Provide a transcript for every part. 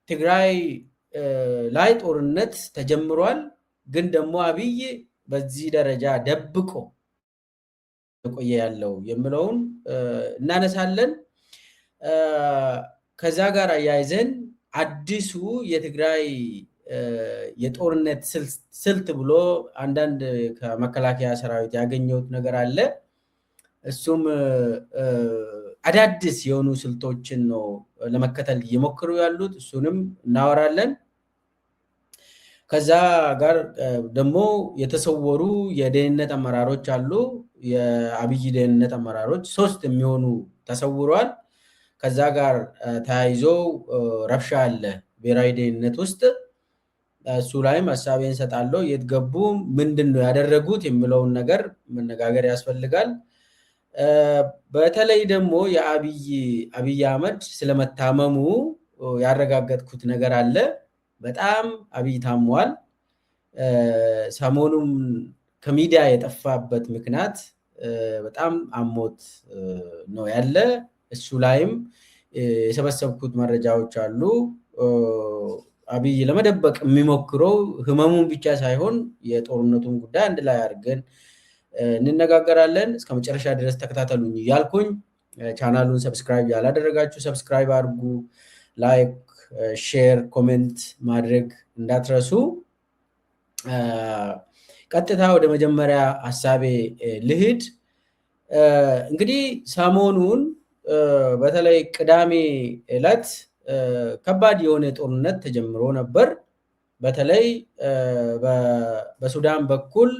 ትግራይ ላይ ጦርነት ተጀምሯል። ግን ደግሞ አብይ በዚህ ደረጃ ደብቆ ቆየ ያለው የምለውን እናነሳለን። ከዛ ጋር አያይዘን አዲሱ የትግራይ የጦርነት ስልት ብሎ አንዳንድ ከመከላከያ ሰራዊት ያገኘሁት ነገር አለ። እሱም አዳዲስ የሆኑ ስልቶችን ነው ለመከተል እየሞከሩ ያሉት። እሱንም እናወራለን። ከዛ ጋር ደግሞ የተሰወሩ የደህንነት አመራሮች አሉ። የአብይ ደህንነት አመራሮች 3 የሚሆኑ ተሰውሯል። ከዛ ጋር ተያይዞ ረብሻ አለ ብሔራዊ ደህንነት ውስጥ። እሱ ላይም ሀሳቤን ሰጣለሁ። የት ገቡ፣ ምንድነው ያደረጉት የሚለውን ነገር መነጋገር ያስፈልጋል። በተለይ ደግሞ የአብይ አህመድ ስለመታመሙ ያረጋገጥኩት ነገር አለ። በጣም አብይ ታሟል። ሰሞኑም ከሚዲያ የጠፋበት ምክንያት በጣም አሞት ነው ያለ። እሱ ላይም የሰበሰብኩት መረጃዎች አሉ። አብይ ለመደበቅ የሚሞክረው ህመሙን ብቻ ሳይሆን የጦርነቱን ጉዳይ አንድ ላይ አድርገን እንነጋገራለን። እስከ መጨረሻ ድረስ ተከታተሉኝ እያልኩኝ ቻናሉን ሰብስክራይብ ያላደረጋችሁ ሰብስክራይብ አድርጉ። ላይክ፣ ሼር፣ ኮሜንት ማድረግ እንዳትረሱ። ቀጥታ ወደ መጀመሪያ ሐሳቤ ልሂድ። እንግዲህ ሰሞኑን በተለይ ቅዳሜ ዕለት ከባድ የሆነ ጦርነት ተጀምሮ ነበር። በተለይ በሱዳን በኩል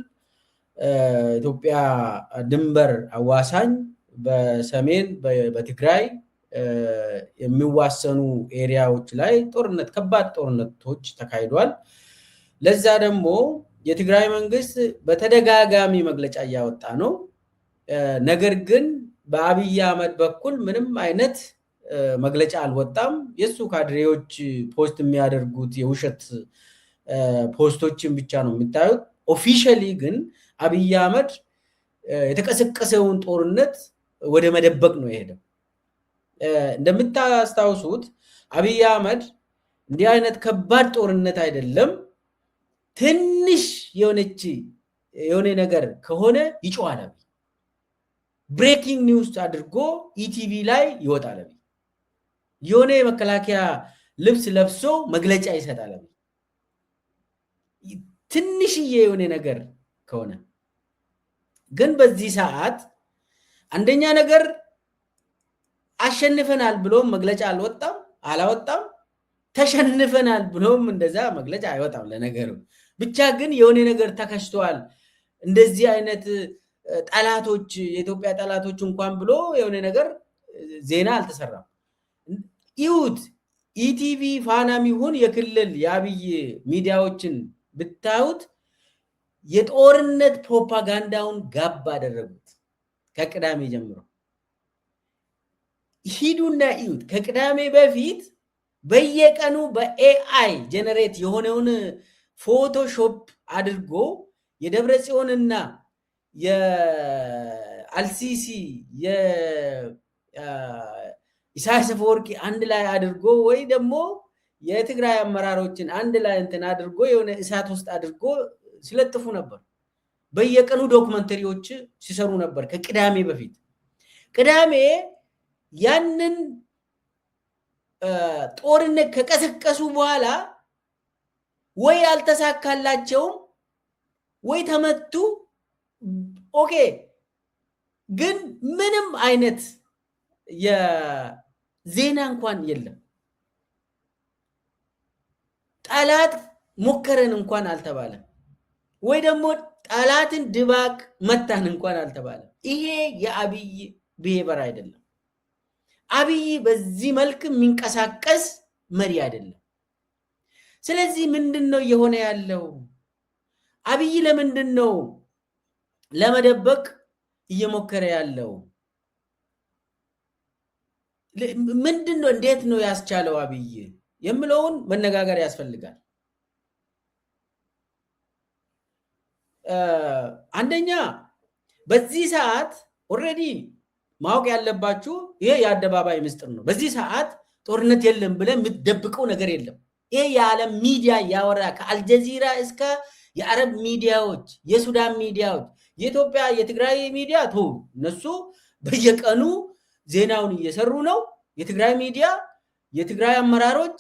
ኢትዮጵያ ድንበር አዋሳኝ በሰሜን በትግራይ የሚዋሰኑ ኤሪያዎች ላይ ከባድ ጦርነቶች ተካሂዷል። ለዛ ደግሞ የትግራይ መንግስት በተደጋጋሚ መግለጫ እያወጣ ነው። ነገር ግን በአብይ አህመድ በኩል ምንም አይነት መግለጫ አልወጣም። የሱ ካድሬዎች ፖስት የሚያደርጉት የውሸት ፖስቶችን ብቻ ነው የምታዩት። ኦፊሻሊ ግን አብይ አህመድ የተቀሰቀሰውን ጦርነት ወደ መደበቅ ነው የሄደው። እንደምታስታውሱት አብይ አህመድ እንዲህ አይነት ከባድ ጦርነት አይደለም፣ ትንሽ የሆነ ነገር ከሆነ ይጮሃል። ብሬኪንግ ኒውስ አድርጎ ኢቲቪ ላይ ይወጣል። የሆነ የመከላከያ ልብስ ለብሶ መግለጫ ይሰጣል። ትንሽዬ የሆነ ነገር ከሆነ ግን በዚህ ሰዓት አንደኛ ነገር አሸንፈናል ብሎም መግለጫ አላወጣም። ተሸንፈናል ብሎም እንደዛ መግለጫ አይወጣም። ለነገሩ ብቻ ግን የሆነ ነገር ተከስቷል፣ እንደዚህ አይነት ጠላቶች የኢትዮጵያ ጠላቶች እንኳን ብሎ የሆነ ነገር ዜና አልተሰራም። ይሁት ኢቲቪ ፋናም ይሁን የክልል የአብይ ሚዲያዎችን ብታዩት የጦርነት ፕሮፓጋንዳውን ጋብ አደረጉት። ከቅዳሜ ጀምሮ ሂዱና እዩት። ከቅዳሜ በፊት በየቀኑ በኤአይ ጀነሬት የሆነውን ፎቶሾፕ አድርጎ የደብረ ጽዮንና የአልሲሲ የኢሳያስ አፈወርቂ አንድ ላይ አድርጎ ወይ ደግሞ የትግራይ አመራሮችን አንድ ላይ እንትን አድርጎ የሆነ እሳት ውስጥ አድርጎ ሲለጥፉ ነበር። በየቀኑ ዶክመንተሪዎች ሲሰሩ ነበር። ከቅዳሜ በፊት ቅዳሜ ያንን ጦርነት ከቀሰቀሱ በኋላ ወይ አልተሳካላቸውም ወይ ተመቱ። ኦኬ፣ ግን ምንም አይነት የዜና እንኳን የለም። ጠላት ሞከረን እንኳን አልተባለም፣ ወይ ደግሞ ጠላትን ድባቅ መታን እንኳን አልተባለም። ይሄ የአብይ ብሄበር አይደለም። አብይ በዚህ መልክ የሚንቀሳቀስ መሪ አይደለም። ስለዚህ ምንድነው እየሆነ ያለው? አብይ ለምንድነው ለመደበቅ እየሞከረ ያለው? ምንድነው? እንዴት ነው ያስቻለው አብይ የሚለውን መነጋገር ያስፈልጋል። አንደኛ በዚህ ሰዓት ኦልሬዲ ማወቅ ያለባችሁ ይሄ የአደባባይ ምስጢር ነው። በዚህ ሰዓት ጦርነት የለም ብለ የምትደብቀው ነገር የለም። ይሄ የዓለም ሚዲያ ያወራ ከአልጀዚራ እስከ የአረብ ሚዲያዎች፣ የሱዳን ሚዲያዎች፣ የኢትዮጵያ የትግራይ ሚዲያ ቶ እነሱ በየቀኑ ዜናውን እየሰሩ ነው። የትግራይ ሚዲያ የትግራይ አመራሮች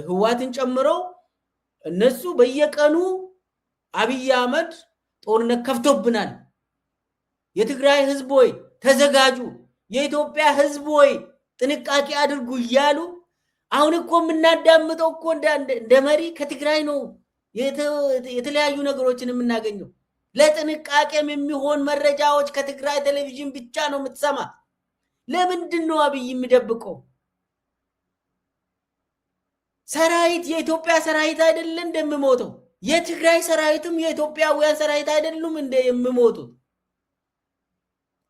ህዋትን ጨምሮ እነሱ በየቀኑ አብይ አህመድ ጦርነት ከፍቶብናል፣ የትግራይ ህዝብ ሆይ ተዘጋጁ፣ የኢትዮጵያ ህዝብ ሆይ ጥንቃቄ አድርጉ እያሉ አሁን እኮ የምናዳምጠው እኮ እንደ መሪ ከትግራይ ነው የተለያዩ ነገሮችን የምናገኘው። ለጥንቃቄም የሚሆን መረጃዎች ከትግራይ ቴሌቪዥን ብቻ ነው የምትሰማ። ለምንድን ነው አብይ የሚደብቀው? ሰራዊት የኢትዮጵያ ሰራዊት አይደለ እንደሚሞተው? የትግራይ ሰራዊትም የኢትዮጵያውያን ሰራዊት አይደሉም እንደ የሚሞቱት?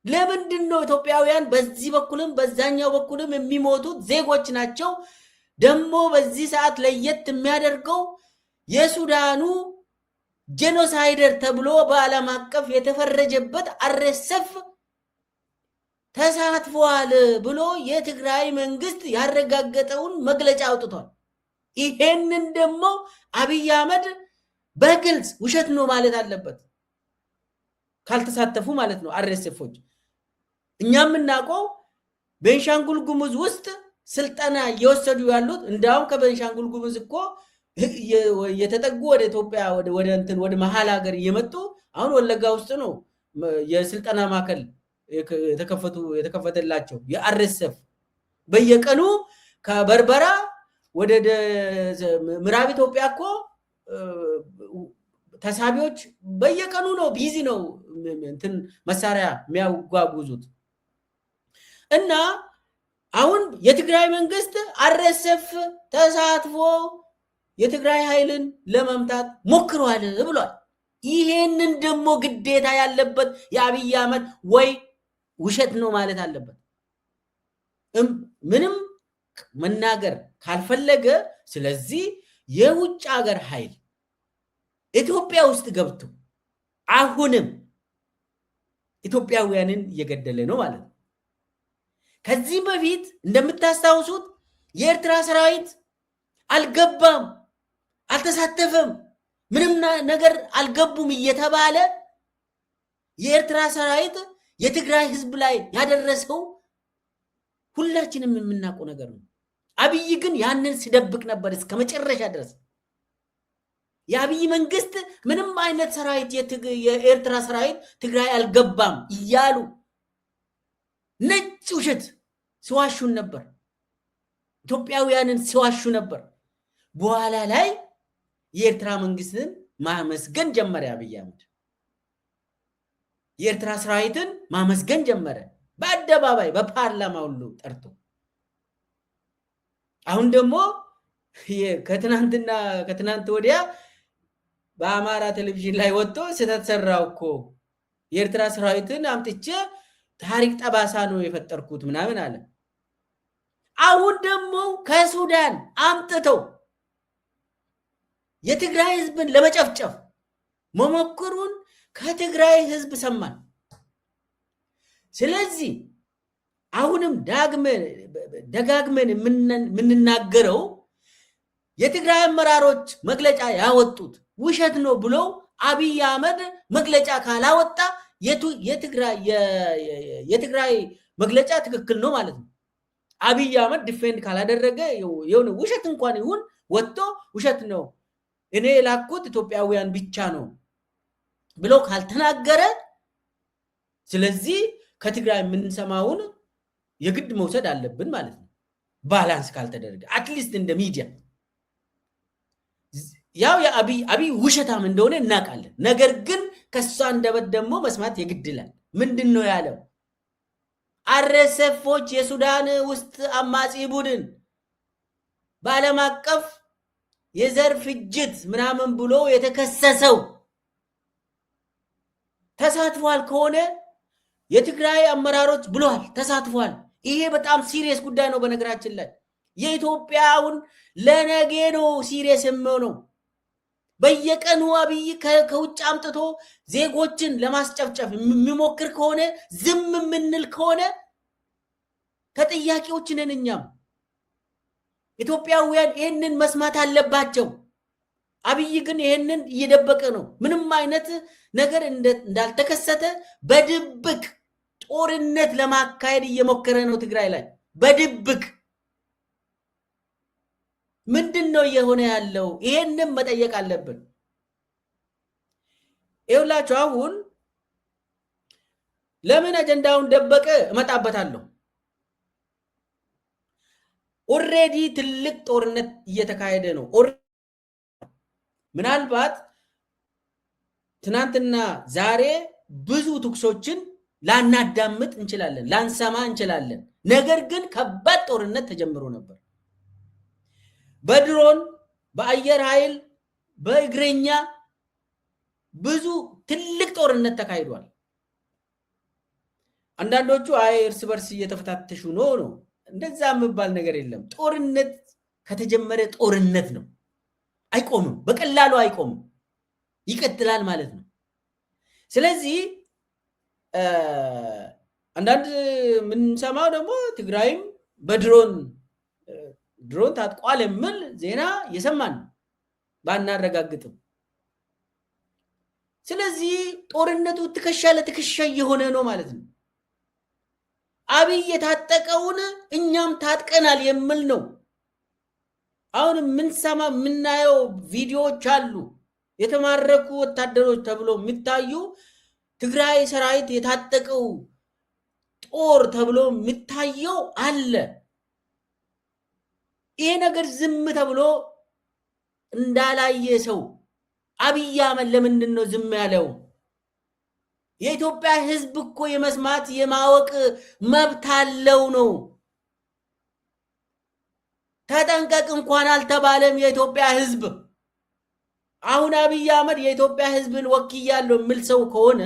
ለምንድን ነው ኢትዮጵያውያን በዚህ በኩልም በዛኛው በኩልም የሚሞቱት ዜጎች ናቸው? ደግሞ በዚህ ሰዓት ለየት የሚያደርገው የሱዳኑ ጄኖሳይደር ተብሎ በዓለም አቀፍ የተፈረጀበት አርኤስኤፍ ተሳትፏል ብሎ የትግራይ መንግስት ያረጋገጠውን መግለጫ አውጥቷል። ይሄንን ደግሞ አብይ አህመድ በግልጽ ውሸት ነው ማለት አለበት፣ ካልተሳተፉ ማለት ነው አርኤስኤፎች። እኛም እናውቀው ቤንሻንጉል ጉሙዝ ውስጥ ስልጠና እየወሰዱ ያሉት እንዳውም ከቤንሻንጉል ጉሙዝ እኮ የተጠጉ ወደ ኢትዮጵያ ወደ መሀል ሀገር እየመጡ አሁን ወለጋ ውስጥ ነው የስልጠና ማዕከል የተከፈተላቸው የአርኤስኤፍ። በየቀኑ ከበርበራ ወደ ምዕራብ ኢትዮጵያ እኮ ተሳቢዎች በየቀኑ ነው ቢዚ ነው እንትን መሳሪያ የሚያጓጉዙት። እና አሁን የትግራይ መንግስት አርኤስኤፍ ተሳትፎ የትግራይ ኃይልን ለመምታት ሞክሯል ብሏል። ይሄንን ደግሞ ግዴታ ያለበት የአብይ አህመድ ወይ ውሸት ነው ማለት አለበት። ምንም መናገር ካልፈለገ ስለዚህ የውጭ ሀገር ኃይል ኢትዮጵያ ውስጥ ገብቶ አሁንም ኢትዮጵያውያንን እየገደለ ነው ማለት ነው። ከዚህ በፊት እንደምታስታውሱት የኤርትራ ሰራዊት አልገባም፣ አልተሳተፈም፣ ምንም ነገር አልገቡም እየተባለ የኤርትራ ሰራዊት የትግራይ ህዝብ ላይ ያደረሰው ሁላችንም የምናውቀው ነገር ነው። አብይ ግን ያንን ሲደብቅ ነበር እስከ መጨረሻ ድረስ። የአብይ መንግስት ምንም አይነት ሰራዊት የኤርትራ ሰራዊት ትግራይ አልገባም እያሉ ነጭ ውሸት ሲዋሹን ነበር፣ ኢትዮጵያውያንን ሲዋሹ ነበር። በኋላ ላይ የኤርትራ መንግስትን ማመስገን ጀመረ አብይ አህመድ። የኤርትራ ሰራዊትን ማመስገን ጀመረ በአደባባይ በፓርላማ ሁሉ ጠርቶ። አሁን ደግሞ ከትናንት ወዲያ በአማራ ቴሌቪዥን ላይ ወጥቶ ስተተሰራው እኮ የኤርትራ ሰራዊትን አምጥቼ ታሪክ ጠባሳ ነው የፈጠርኩት ምናምን አለ። አሁን ደግሞ ከሱዳን አምጥተው የትግራይ ህዝብን ለመጨፍጨፍ መሞከሩን ከትግራይ ህዝብ ሰማን። ስለዚህ አሁንም ደጋግመን የምንናገረው የትግራይ አመራሮች መግለጫ ያወጡት ውሸት ነው ብሎ አብይ አህመድ መግለጫ ካላወጣ የትግራይ መግለጫ ትክክል ነው ማለት ነው። አብይ አህመድ ዲፌንድ ካላደረገ የሆነ ውሸት እንኳን ይሁን ወጥቶ ውሸት ነው እኔ የላኩት ኢትዮጵያውያን ብቻ ነው ብሎ ካልተናገረ ስለዚህ ከትግራይ የምንሰማውን የግድ መውሰድ አለብን ማለት ነው። ባላንስ ካልተደረገ አትሊስት እንደ ሚዲያ ያው የአብይ ውሸታም እንደሆነ እናውቃለን። ነገር ግን ከሷ አንደበት ደግሞ መስማት የግድ ይላል። ምንድን ነው ያለው? አርኤስኤፎች የሱዳን ውስጥ አማጺ ቡድን በዓለም አቀፍ የዘር ፍጅት ምናምን ብሎ የተከሰሰው ተሳትፏል ከሆነ የትግራይ አመራሮች ብሏል ተሳትፏል። ይሄ በጣም ሲሪየስ ጉዳይ ነው። በነገራችን ላይ የኢትዮጵያውን ለነገ ነው ሲሪየስ የሚሆነው። በየቀኑ አብይ ከውጭ አምጥቶ ዜጎችን ለማስጨፍጨፍ የሚሞክር ከሆነ ዝም የምንል ከሆነ ተጠያቂዎች ነን እኛም። ኢትዮጵያውያን ይሄንን መስማት አለባቸው። አብይ ግን ይሄንን እየደበቀ ነው። ምንም አይነት ነገር እንዳልተከሰተ በድብቅ ጦርነት ለማካሄድ እየሞከረ ነው ትግራይ ላይ በድብቅ። ምንድነው እየሆነ ያለው? ይሄንን መጠየቅ አለብን። ይኸውላችሁ አሁን ለምን አጀንዳውን ደበቀ እመጣበታለሁ። ኦሬዲ ትልቅ ጦርነት እየተካሄደ ነው። ምናልባት ትናንትና ዛሬ ብዙ ትኩሶችን ላናዳምጥ እንችላለን፣ ላንሰማ እንችላለን። ነገር ግን ከባድ ጦርነት ተጀምሮ ነበር። በድሮን፣ በአየር ኃይል፣ በእግረኛ ብዙ ትልቅ ጦርነት ተካሂዷል። አንዳንዶቹ አይ እርስ በርስ እየተፈታተሹ ነው። እንደዛ የሚባል ነገር የለም። ጦርነት ከተጀመረ ጦርነት ነው። አይቆምም፣ በቀላሉ አይቆምም፣ ይቀጥላል ማለት ነው። ስለዚህ አንዳንድ የምንሰማው ደግሞ ትግራይም በድሮን ታጥቋል የሚል ዜና እየሰማን ነው፣ ባናረጋግጥም። ስለዚህ ጦርነቱ ትከሻ ለትከሻ እየሆነ ነው ማለት ነው። አብይ የታጠቀውን እኛም ታጥቀናል የሚል ነው። አሁን የምንሰማ የምናየው ቪዲዮዎች አሉ። የተማረኩ ወታደሮች ተብሎ የሚታዩ ትግራይ ሰራዊት የታጠቀው ጦር ተብሎ የሚታየው አለ። ይሄ ነገር ዝም ተብሎ እንዳላየ ሰው አብይ አህመድ ለምንድን ነው ዝም ያለው? የኢትዮጵያ ሕዝብ እኮ የመስማት የማወቅ መብት አለው ነው። ተጠንቀቅ እንኳን አልተባለም የኢትዮጵያ ሕዝብ። አሁን አብይ አህመድ የኢትዮጵያ ሕዝብን ወክያለሁ የሚል ሰው ከሆነ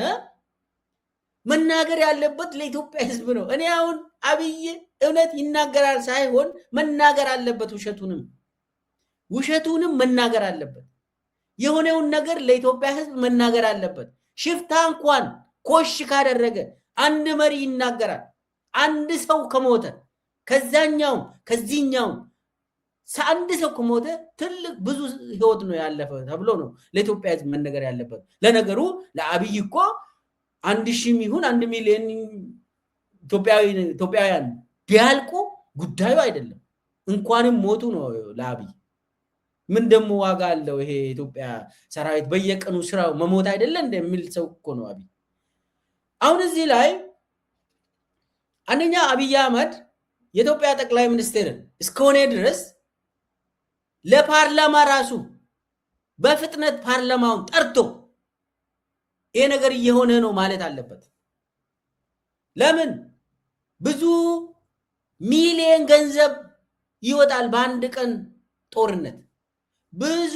መናገር ያለበት ለኢትዮጵያ ሕዝብ ነው። እኔ አሁን አብይ እውነት ይናገራል ሳይሆን መናገር አለበት፣ ውሸቱንም መናገር አለበት። የሆነውን ነገር ለኢትዮጵያ ሕዝብ መናገር አለበት። ሽፍታ እንኳን ኮሽ ካደረገ አንድ መሪ ይናገራል። አንድ ሰው ከሞተ ከዛኛውም ከዚህኛውም አንድ ሰው ከሞተ ትልቅ ብዙ ህይወት ነው ያለፈ ተብሎ ነው ለኢትዮጵያ ሕዝብ መነገር ያለበት። ለነገሩ ለአብይ እኮ 1,000 ይሁን 1 ሚሊዮን ኢትዮጵያውያን ቢያልቁ ጉዳዩ አይደለም። እንኳንም ሞቱ ነው ለአብይ። ምን ደግሞ ዋጋ አለው ይሄ ኢትዮጵያ ሰራዊት በየቀኑ ስራው መሞት አይደለ እንደሚል ሰው እኮ ነው አብይ። አሁን እዚህ ላይ አንደኛ አብይ አህመድ የኢትዮጵያ ጠቅላይ ሚኒስትር እስከሆነ ድረስ ለፓርላማ ራሱ በፍጥነት ፓርላማውን ጠርቶ ይሄ ነገር እየሆነ ነው ማለት አለበት። ለምን ብዙ ሚሊዮን ገንዘብ ይወጣል በአንድ ቀን ጦርነት፣ ብዙ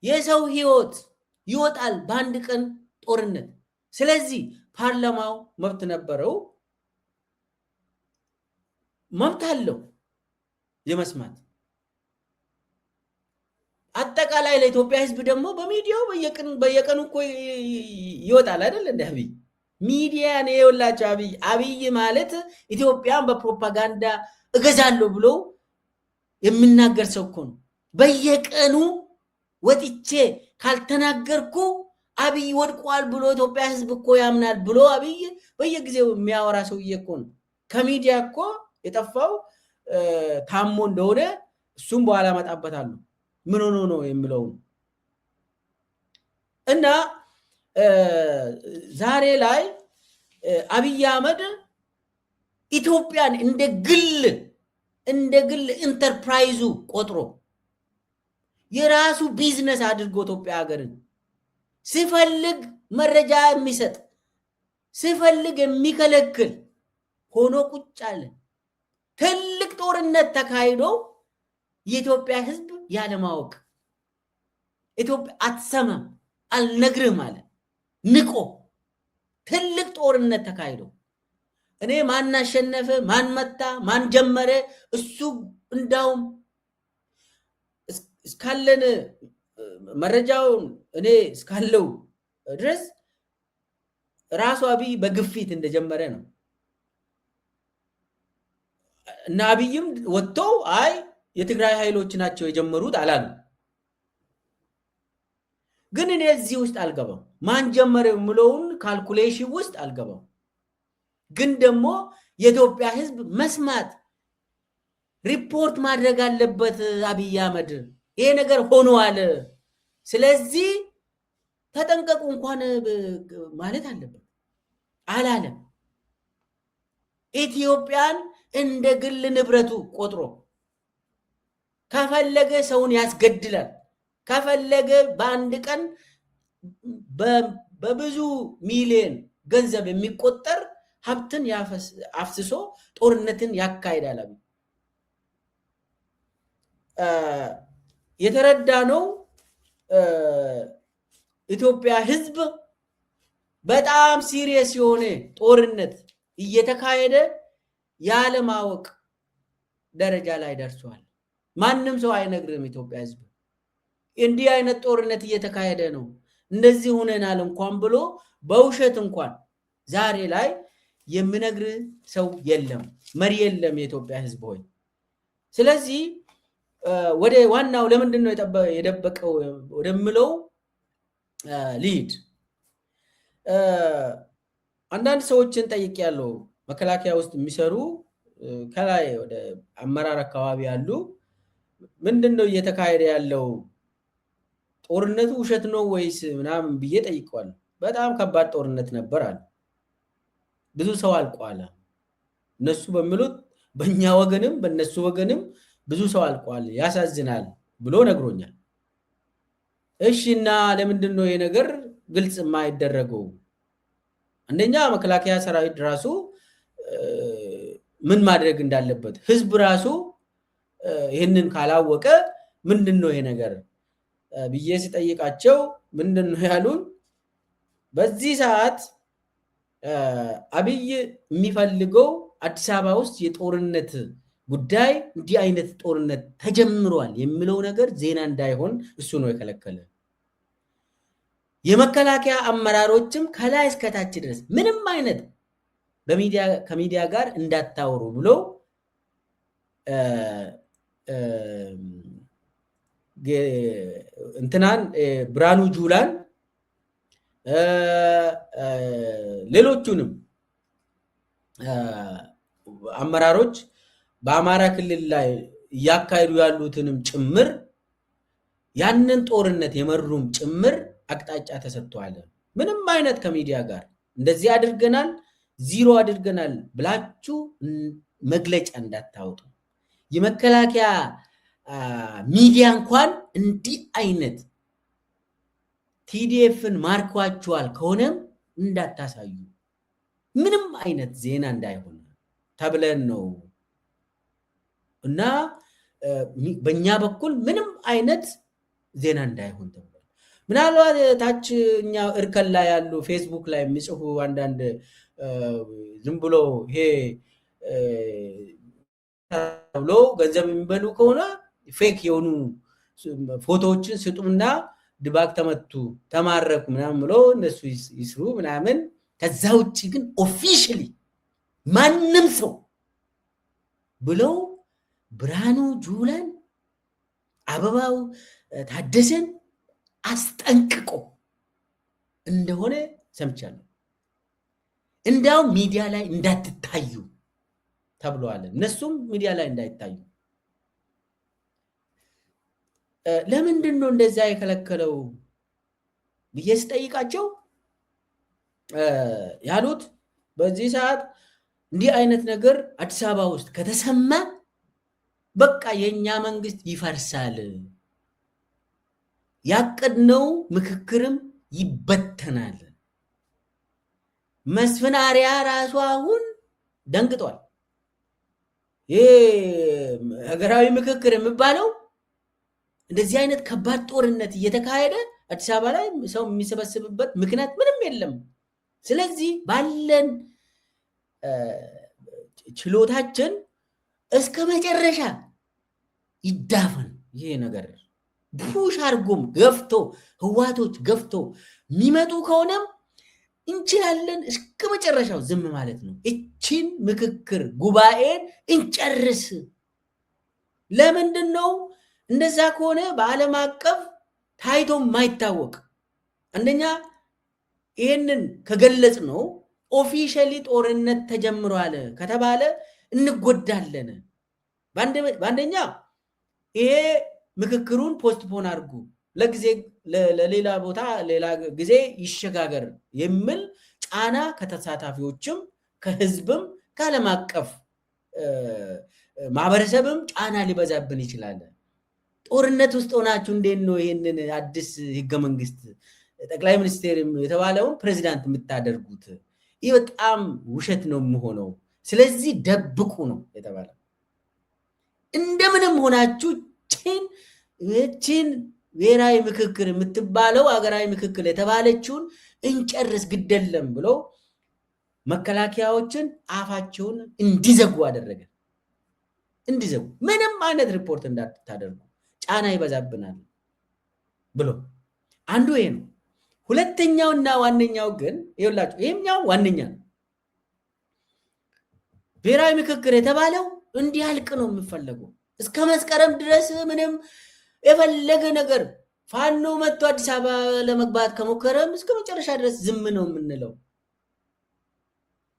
የሰው ህይወት ይወጣል በአንድ ቀን ጦርነት። ስለዚህ ፓርላማው መብት ነበረው፣ መብት አለው የመስማት። አጠቃላይ ለኢትዮጵያ ህዝብ ደግሞ በሚዲያው በየቀኑ እኮ ይወጣል አይደል? እንደ አብይ ሚዲያ ነው የወላቸው። አብይ ማለት ኢትዮጵያን በፕሮፓጋንዳ እገዛለሁ ብሎ የሚናገር ሰው እኮ ነው። በየቀኑ ወጥቼ ካልተናገርኩ አብይ ወድቋል ብሎ ኢትዮጵያ ህዝብ እኮ ያምናል ብሎ አብይ በየጊዜው የሚያወራ ሰውዬ እኮ ነው። ከሚዲያ እኮ የጠፋው ታሞ እንደሆነ እሱም በኋላ መጣበታለሁ ምን ሆኖ ነው የሚለው። እና ዛሬ ላይ አብይ አህመድ ኢትዮጵያን እንደ ግል ኢንተርፕራይዙ ቆጥሮ የራሱ ቢዝነስ አድርጎ ኢትዮጵያ ሀገርን ሲፈልግ መረጃ የሚሰጥ ሲፈልግ የሚከለክል ሆኖ ቁጭ አለ። ትልቅ ጦርነት ተካሂዶ የኢትዮጵያ ህዝብ ያለማወቅ ኢትዮጵያ አትሰማም አልነግርህም አለ ንቆ። ትልቅ ጦርነት ተካሂዶ እኔ ማን አሸነፈ፣ ማን መታ፣ ማን ጀመረ እሱ እንዳውም እስካለን መረጃውን እኔ እስካለው ድረስ ራሱ አብይ በግፊት እንደጀመረ ነው። እና አብይም ወጥቶ አይ የትግራይ ኃይሎች ናቸው የጀመሩት አላሉ። ግን እኔ እዚህ ውስጥ አልገባም። ማን ጀመረ የምለውን ካልኩሌሽን ውስጥ አልገባም። ግን ደግሞ የኢትዮጵያ ህዝብ መስማት ሪፖርት ማድረግ አለበት። አብይ አህመድ ይሄ ነገር ሆኗል፣ ስለዚህ ተጠንቀቁ እንኳን ማለት አለበት አላለም። ኢትዮጵያን እንደ ግል ንብረቱ ቆጥሮ ከፈለገ ሰውን ያስገድላል፣ ከፈለገ በአንድ ቀን በብዙ ሚሊዮን ገንዘብ የሚቆጠር ሀብትን አፍስሶ ጦርነትን ያካሂዳል። የተረዳ ነው። ኢትዮጵያ ህዝብ በጣም ሲሪየስ የሆነ ጦርነት እየተካሄደ ያለማወቅ ደረጃ ላይ ደርሷል። ማንም ሰው አይነግርም። ኢትዮጵያ ህዝብ እንዲህ አይነት ጦርነት እየተካሄደ ነው እንደዚህ ሆነናል እንኳን ብሎ በውሸት እንኳን ዛሬ ላይ የሚነግር ሰው የለም፣ መሪ የለም የኢትዮጵያ ህዝብ ሆይ። ስለዚህ ወደ ዋናው ለምንድን ነው የደበቀው ወደምለው ሊድ አንዳንድ ሰዎችን ጠይቄያለሁ። መከላከያ ውስጥ የሚሰሩ ከላይ ወደ አመራር አካባቢ ያሉ ምንድነው እየተካሄደ ያለው ጦርነቱ ውሸት ነው ወይስ ምናምን ብዬ ጠይቀዋል። በጣም ከባድ ጦርነት ነበር አለ። ብዙ ሰው አልቋል። እነሱ በሚሉት በእኛ ወገንም በእነሱ ወገንም ብዙ ሰው አልቋል፣ ያሳዝናል ብሎ ነግሮኛል። እሺና ለምንድን ነው ይሄ ነገር ግልጽ የማይደረገው? አንደኛ መከላከያ ሰራዊት ራሱ ምን ማድረግ እንዳለበት ህዝብ ራሱ ይሄንን ካላወቀ ምንድነው ይሄ ነገር ብዬ ሲጠይቃቸው ምንድነው ያሉን? በዚህ ሰዓት አብይ የሚፈልገው አዲስ አበባ ውስጥ የጦርነት ጉዳይ እንዲህ አይነት ጦርነት ተጀምሯል የሚለው ነገር ዜና እንዳይሆን እሱ ነው የከለከለ። የመከላከያ አመራሮችም ከላይ እስከታች ድረስ ምንም አይነት ከሚዲያ ጋር እንዳታወሩ ብሎ እንትናን ብርሃኑ ጁላን ሌሎቹንም አመራሮች በአማራ ክልል ላይ እያካሄዱ ያሉትንም ጭምር ያንን ጦርነት የመሩም ጭምር አቅጣጫ ተሰጥቷል። ምንም አይነት ከሚዲያ ጋር እንደዚህ አድርገናል ዚሮ አድርገናል ብላችሁ መግለጫ እንዳታወጡ። የመከላከያ ሚዲያ እንኳን እንዲህ አይነት ቲዲኤፍን ማርኳቸዋል ከሆነም እንዳታሳዩ፣ ምንም አይነት ዜና እንዳይሆን ተብለን ነው እና በእኛ በኩል ምንም አይነት ዜና እንዳይሆን ተብሏል። ምናልባት ታችኛ እርከን ላይ ያሉ ፌስቡክ ላይ የሚጽፉ አንዳንድ ዝም ብሎ ይሄ ብሎ ገንዘብ የሚበሉ ከሆነ ፌክ የሆኑ ፎቶዎችን ስጡና ድባቅ ተመቱ ተማረኩ ምናምን ብሎ እነሱ ይስሩ ምናምን። ከዛ ውጭ ግን ኦፊሻሊ ማንም ሰው ብለው ብርሃኑ ጁላን አበባው ታደሰን አስጠንቅቆ እንደሆነ ሰምቻለሁ። እንዳውም ሚዲያ ላይ እንዳትታዩ ተብለዋል። እነሱም ሚዲያ ላይ እንዳይታዩ። ለምንድን ነው እንደዛ የከለከለው ብዬ ስጠይቃቸው ያሉት በዚህ ሰዓት እንዲህ አይነት ነገር አዲስ አበባ ውስጥ ከተሰማ በቃ የኛ መንግስት ይፈርሳል፣ ያቀድነው ምክክርም ይበተናል። መስፍን አርአያ ራሱ አሁን ደንግጧል። ይሄ ሀገራዊ ምክክር የሚባለው እንደዚህ አይነት ከባድ ጦርነት እየተካሄደ አዲስ አበባ ላይ ሰው የሚሰበስብበት ምክንያት ምንም የለም። ስለዚህ ባለን ችሎታችን እስከ መጨረሻ ይዳፈን ይሄ ነገር ፑሽ አርጎም ገፍቶ ህዋቶች ገፍቶ የሚመጡ ከሆነም እንችላለን እስከ መጨረሻው ዝም ማለት ነው። እቺን ምክክር ጉባኤን እንጨርስ ለምንድነው እንደዛ ከሆነ በዓለም አቀፍ ታይቶ ማይታወቅ? አንደኛ ይሄንን ከገለጽ ነው ኦፊሻሊ ጦርነት ተጀምሯል ከተባለ እንጎዳለን። በአንደኛ ይሄ ምክክሩን ፖስትፖን አድርጉ፣ ለጊዜ ለሌላ ቦታ ሌላ ጊዜ ይሸጋገር የሚል ጫና ከተሳታፊዎችም ከህዝብም ከዓለም አቀፍ ማህበረሰብም ጫና ሊበዛብን ይችላል። ጦርነት ውስጥ ሆናችሁ እንዴት ነው ይሄንን አዲስ ህገ መንግስት ጠቅላይ ሚኒስቴር የተባለውን ፕሬዚዳንት የምታደርጉት? ይህ በጣም ውሸት ነው የሚሆነው። ስለዚህ ደብቁ ነው የተባለው። እንደምንም ሆናችሁ ቺን ብሔራዊ ምክክር የምትባለው አገራዊ ምክክር የተባለችውን እንጨርስ ግደለም ብሎ መከላከያዎችን አፋቸውን እንዲዘጉ አደረገ። እንዲዘጉ ምንም አይነት ሪፖርት እንዳታደርጉ ጫና ይበዛብናል ብሎ አንዱ ይሄ ነው። ሁለተኛውና ዋነኛው ግን ይኸውላችሁ፣ ይሄኛው ዋነኛ ነው። ብሔራዊ ምክክር የተባለው እንዲያልቅ ነው የሚፈለገው። እስከ መስከረም ድረስ ምንም የፈለገ ነገር ፋኖ መጥቶ አዲስ አበባ ለመግባት ከሞከረም እስከ መጨረሻ ድረስ ዝም ነው የምንለው።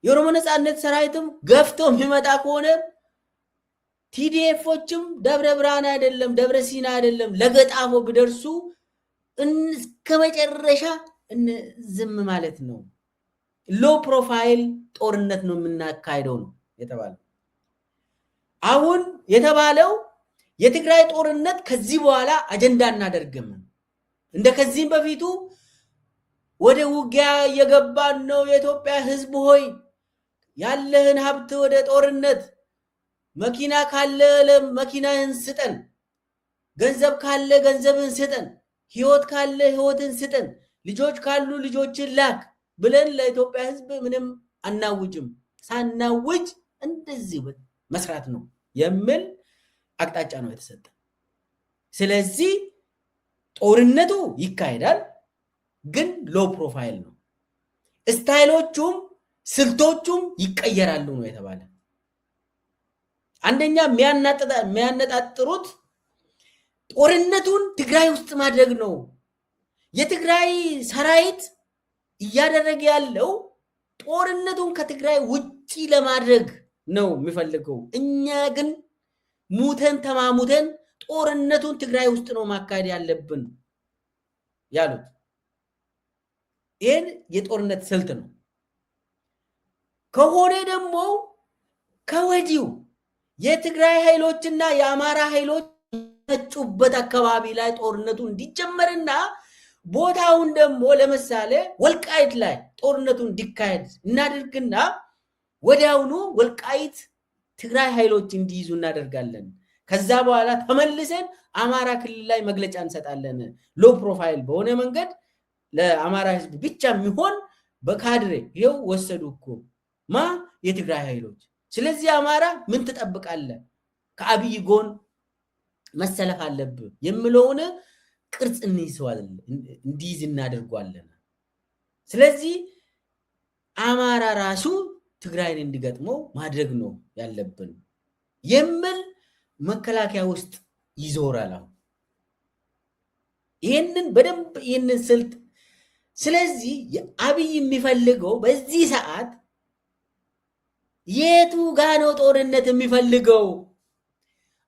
የኦሮሞ ነጻነት ሰራዊትም ገፍቶ የሚመጣ ከሆነ ቲዲኤፎችም ደብረ ብርሃን አይደለም ደብረ ሲና አይደለም ለገጣፎ ቢደርሱ እስከ መጨረሻ ዝም ማለት ነው። ሎ ፕሮፋይል ጦርነት ነው የምናካሄደው ነው የተባለው። አሁን የተባለው የትግራይ ጦርነት ከዚህ በኋላ አጀንዳ እናደርግም፣ እንደ ከዚህም በፊቱ ወደ ውጊያ እየገባን ነው፣ የኢትዮጵያ ህዝብ ሆይ ያለህን ሀብት ወደ ጦርነት፣ መኪና ካለ መኪናህን ስጠን፣ ገንዘብ ካለ ገንዘብን ስጠን፣ ህይወት ካለ ህይወትን ስጠን፣ ልጆች ካሉ ልጆችን ላክ ብለን ለኢትዮጵያ ህዝብ ምንም አናውጅም፣ ሳናውጅ እንደዚህ መስራት ነው የሚል አቅጣጫ ነው የተሰጠ። ስለዚህ ጦርነቱ ይካሄዳል፣ ግን ሎ ፕሮፋይል ነው። ስታይሎቹም ስልቶቹም ይቀየራሉ ነው የተባለ። አንደኛ የሚያነጣጥሩት ጦርነቱን ትግራይ ውስጥ ማድረግ ነው። የትግራይ ሰራዊት እያደረገ ያለው ጦርነቱን ከትግራይ ውጪ ለማድረግ ነው የሚፈልገው። እኛ ግን ሙተን ተማሙተን ጦርነቱን ትግራይ ውስጥ ነው ማካሄድ ያለብን ያሉት። ይህን የጦርነት ስልት ነው። ከሆነ ደግሞ ከወዲሁ የትግራይ ኃይሎችና የአማራ ኃይሎች ተጩበት አካባቢ ላይ ጦርነቱ እንዲጀመርና ቦታውን ደግሞ ለምሳሌ ወልቃይት ላይ ጦርነቱ እንዲካሄድ እናድርግና ወዲያውኑ ወልቃይት ትግራይ ኃይሎች እንዲይዙ እናደርጋለን። ከዛ በኋላ ተመልሰን አማራ ክልል ላይ መግለጫ እንሰጣለን። ሎ ፕሮፋይል በሆነ መንገድ ለአማራ ህዝብ ብቻ የሚሆን በካድሬ ይሄው ወሰዱ እኮ የትግራይ ኃይሎች። ስለዚህ አማራ ምን ትጠብቃለህ? ከአብይ ጎን መሰለፍ አለብህ የሚለውን ቅርጽ እንዲይዝ እናደርጓለን። ስለዚህ አማራ ራሱ ትግራይን እንዲገጥመው ማድረግ ነው ያለብን የሚል መከላከያ ውስጥ ይዞራል። አሁን ይህንን በደንብ ይህንን ስልት። ስለዚህ አብይ የሚፈልገው በዚህ ሰዓት የቱ ጋ ነው ጦርነት የሚፈልገው?